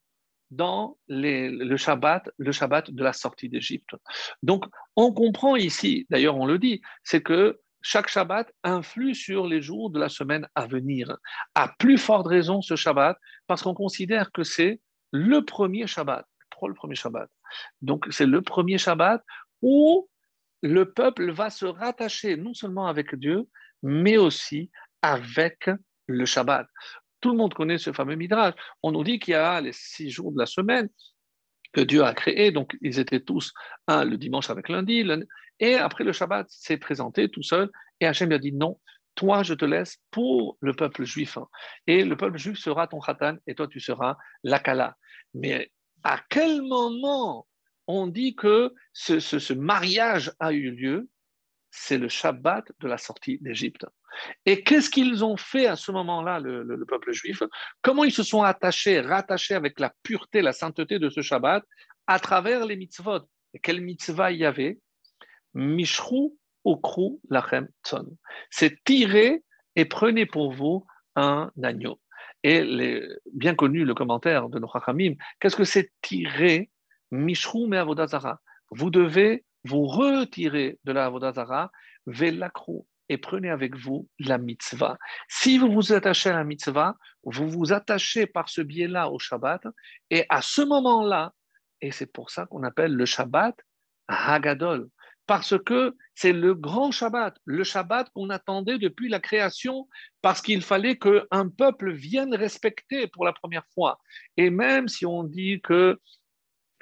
dans le Shabbat de la sortie d'Égypte. Donc, on comprend ici, d'ailleurs on le dit, c'est que chaque Shabbat influe sur les jours de la semaine à venir. À plus forte raison ce Shabbat, parce qu'on considère que c'est le premier Shabbat. Pourquoi le premier Shabbat? Donc, c'est le premier Shabbat où le peuple va se rattacher non seulement avec Dieu, mais aussi avec le Shabbat. Tout le monde connaît ce fameux Midrash. On nous dit qu'il y a les 6 jours de la semaine que Dieu a créés, donc ils étaient tous le dimanche avec lundi, et après le Shabbat s'est présenté tout seul, et Hachem lui a dit non, toi je te laisse pour le peuple juif, et le peuple juif sera ton khatan, et toi tu seras l'akala. Mais à quel moment on dit que ce mariage a eu lieu? C'est le Shabbat de la sortie d'Égypte. Et qu'est-ce qu'ils ont fait à ce moment-là, le peuple juif? Comment ils se sont rattachés avec la pureté, la sainteté de ce Shabbat à travers les mitzvot? Et quelle mitzvah il y avait? Mishru okru lachem tson. C'est tirer et prenez pour vous un agneau. Et bien connu le commentaire de nos Chachamim, qu'est-ce que c'est tirer Mishru me avodazara? Vous devez vous retirer de la avodazara, velakru, et prenez avec vous la mitzvah. Si vous vous attachez à la mitzvah, vous vous attachez par ce biais-là au Shabbat, et à ce moment-là, et c'est pour ça qu'on appelle le Shabbat Hagadol, parce que c'est le grand Shabbat, le Shabbat qu'on attendait depuis la création, parce qu'il fallait qu'un peuple vienne respecter pour la première fois. Et même si on dit que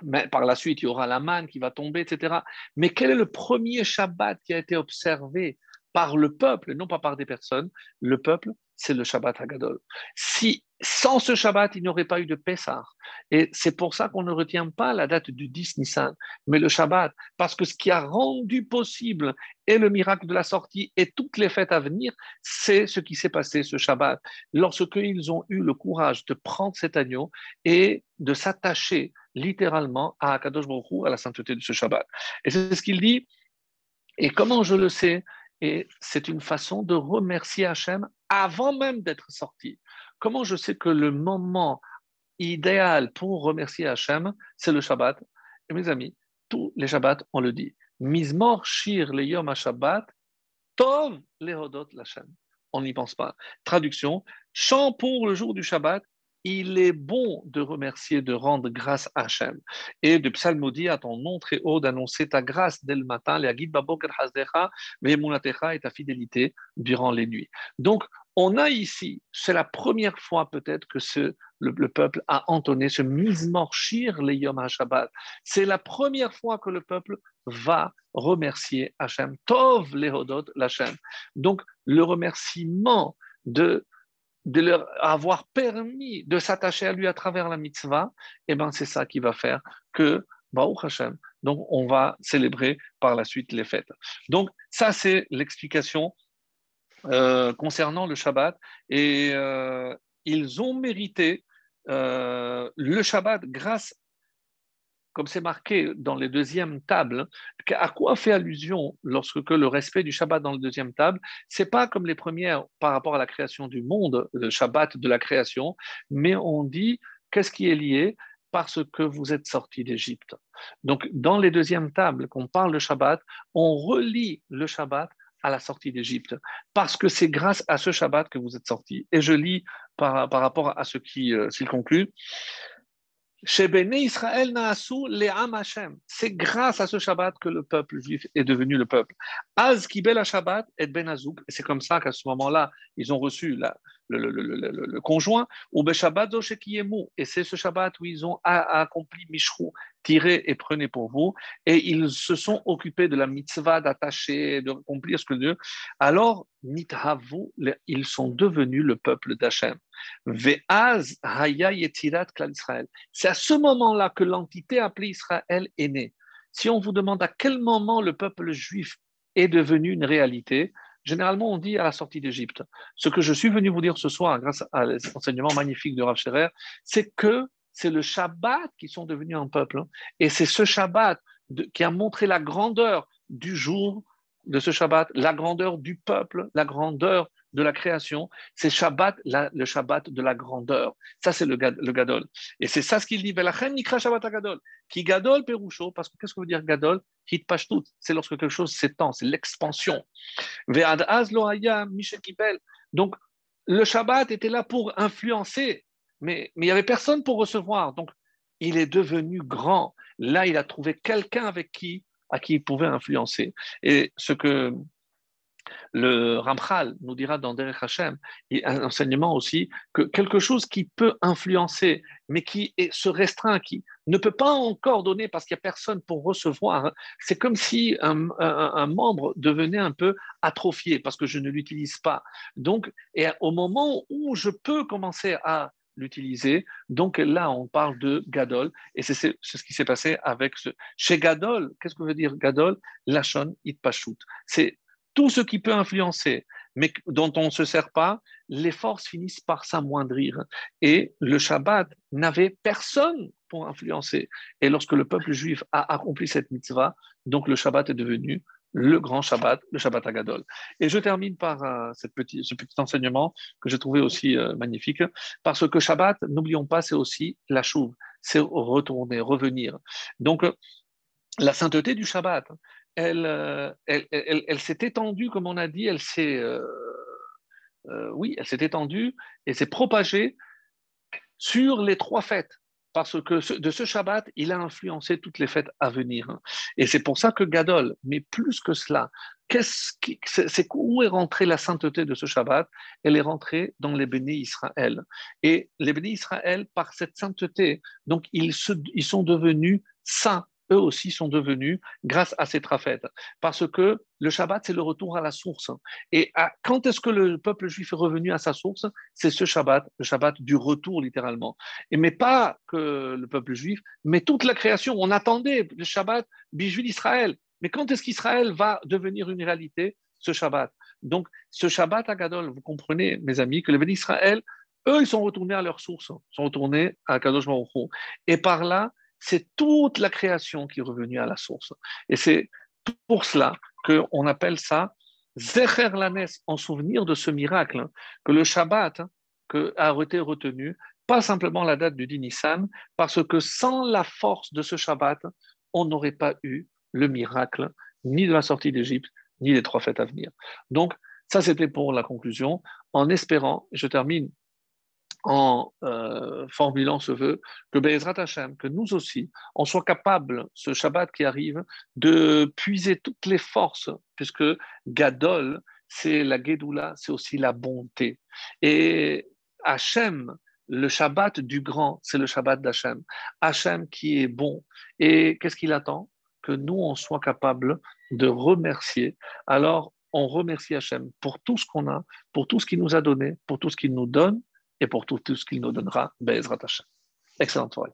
mais par la suite, il y aura la manne qui va tomber, etc. Mais quel est le premier Shabbat qui a été observé par le peuple, non pas par des personnes? Le peuple, c'est le Shabbat Hagadol. Si sans ce Shabbat, il n'y aurait pas eu de Pessah. Et c'est pour ça qu'on ne retient pas la date du 10 Nissan, mais le Shabbat, parce que ce qui a rendu possible et le miracle de la sortie et toutes les fêtes à venir, c'est ce qui s'est passé ce Shabbat. Lorsqu'ils ont eu le courage de prendre cet agneau et de s'attacher littéralement à Akadosh Baruch Hu, à la sainteté de ce Shabbat. Et c'est ce qu'il dit. Et comment je le sais? Et c'est une façon de remercier Hachem avant même d'être sorti. Comment je sais que le moment idéal pour remercier Hachem, c'est le Shabbat? Et mes amis, tous les Shabbats, on le dit. Mizmor shir le yom ha-Shabbat, tov lehodot l'Hachem. On n'y pense pas. Traduction, chant pour le jour du Shabbat, il est bon de remercier, de rendre grâce à Hachem. Et de psalmodier à ton nom très haut, d'annoncer ta grâce dès le matin, et ta fidélité durant les nuits. Donc, On a ici, c'est la première fois peut-être que le peuple a entonné ce Mizmor Shir le Yom HaShabbat. C'est la première fois que le peuple va remercier Hachem. Tov lehodot l'Hachem. Donc, le remerciement de leur avoir permis de s'attacher à lui à travers la mitzvah, eh ben, c'est ça qui va faire que, Baruch Hashem, donc on va célébrer par la suite les fêtes. Donc, ça, c'est l'explication concernant le Shabbat. Et ils ont mérité le Shabbat grâce, comme c'est marqué dans les deuxièmes tables, à quoi fait allusion lorsque le respect du Shabbat dans le deuxième table, c'est pas comme les premières par rapport à la création du monde, le Shabbat de la création, mais on dit qu'est-ce qui est lié parce que vous êtes sortis d'Égypte. Donc, dans les deuxièmes tables, qu'on parle de Shabbat, on relie le Shabbat à la sortie d'Égypte, parce que c'est grâce à ce Shabbat que vous êtes sortis. Et je lis par rapport à ce s'il conclut. Chez Béné Israël Naasu Le'am Hashem. C'est grâce à ce Shabbat que le peuple juif est devenu le peuple. Az Kibel Shabbat et Ben Azouk. Et c'est comme ça qu'à ce moment-là, ils ont reçu le conjoint. Ou Be Shabbat Zoshekiyemu. Et c'est ce Shabbat où ils ont accompli Mishrou, tirez et prenez pour vous. Et ils se sont occupés de la mitzvah d'attacher, de accomplir ce que Dieu. Alors, Nithavu, ils sont devenus le peuple d'Hachem. Ve'az Haya Yetirat Klal Israël. C'est à ce moment-là que l'entité appelée Israël est née. Si on vous demande à quel moment le peuple juif est devenu une réalité, généralement on dit à la sortie d'Égypte. Ce que je suis venu vous dire ce soir, grâce à l'enseignement magnifique de Rav Scherer, c'est que c'est le Shabbat qui sont devenus un peuple. Et c'est ce Shabbat qui a montré la grandeur du jour de ce Shabbat, la grandeur du peuple, la grandeur de la création. C'est Shabbat, le Shabbat de la grandeur. Ça, c'est le Gadol. Et c'est ça ce qu'il dit. Velachem nikra Shabbat Gadol. Qui Gadol Perusho, parce que qu'est-ce que veut dire Gadol? Hit Pashtut. C'est lorsque quelque chose s'étend, c'est l'expansion. Ve'ad az lo haya Mishel Kibel. Donc, le Shabbat était là pour influencer, mais il n'y avait personne pour recevoir. Donc, il est devenu grand. Là, il a trouvé quelqu'un à qui il pouvait influencer. Et ce que le Ramchal nous dira dans Derech Hashem, un enseignement aussi, que quelque chose qui peut influencer, mais se restreint, qui ne peut pas encore donner parce qu'il n'y a personne pour recevoir, c'est comme si un membre devenait un peu atrophié parce que je ne l'utilise pas. Donc, et au moment où je peux commencer à l'utiliser, donc là, on parle de Gadol, et c'est ce qui s'est passé avec Chez Gadol, qu'est-ce que veut dire Gadol? Lachon Itpashut. C'est tout ce qui peut influencer, mais dont on ne se sert pas, les forces finissent par s'amoindrir. Et le Shabbat n'avait personne pour influencer. Et lorsque le peuple juif a accompli cette mitzvah, donc le Shabbat est devenu le grand Shabbat, le Shabbat Agadol. Et je termine par ce petit enseignement que j'ai trouvé aussi magnifique, parce que Shabbat, n'oublions pas, c'est aussi la chouve, c'est retourner, revenir. Donc, la sainteté du Shabbat, elle s'est étendue, comme on a dit, elle s'est étendue et s'est propagée sur les trois fêtes. Parce que de ce Shabbat, il a influencé toutes les fêtes à venir. Et c'est pour ça que Gadol, mais plus que cela, c'est où est rentrée la sainteté de ce Shabbat? Elle est rentrée dans les bénis Israël. Et les bénis Israël, par cette sainteté, donc ils sont devenus saints. Eux aussi sont devenus grâce à ces trafètes. Parce que le Shabbat, c'est le retour à la source. Et quand est-ce que le peuple juif est revenu à sa source? C'est ce Shabbat, le Shabbat du retour littéralement. Mais pas que le peuple juif, mais toute la création. On attendait le Shabbat, bijou d'Israël. Mais quand est-ce qu'Israël va devenir une réalité? Ce Shabbat. Donc, ce Shabbat à Gadol, vous comprenez, mes amis, que les bénis d'Israël, eux, ils sont retournés à leur source, sont retournés à Kadosh Baruch Hu. Et par là, c'est toute la création qui est revenue à la source. Et c'est pour cela qu'on appelle ça Zecher Lanes, en souvenir de ce miracle, que le Shabbat a été retenu, pas simplement la date du 10 Nissan, parce que sans la force de ce Shabbat, on n'aurait pas eu le miracle ni de la sortie d'Égypte, ni des trois fêtes à venir. Donc, ça, c'était pour la conclusion, en espérant, je termine en formulant ce vœu, que Be'ezrat Hashem, que nous aussi, on soit capable, ce Shabbat qui arrive, de puiser toutes les forces, puisque Gadol, c'est la Gédoula, c'est aussi la bonté. Et Hachem, le Shabbat du grand, c'est le Shabbat d'Hachem. Hachem qui est bon. Et qu'est-ce qu'il attend? Que nous, on soit capable de remercier. Alors, on remercie Hachem pour tout ce qu'on a, pour tout ce qu'il nous a donné, pour tout ce qu'il nous donne et pour tout ce qu'il nous donnera. Be'ezrat Hachem. Excellente soirée.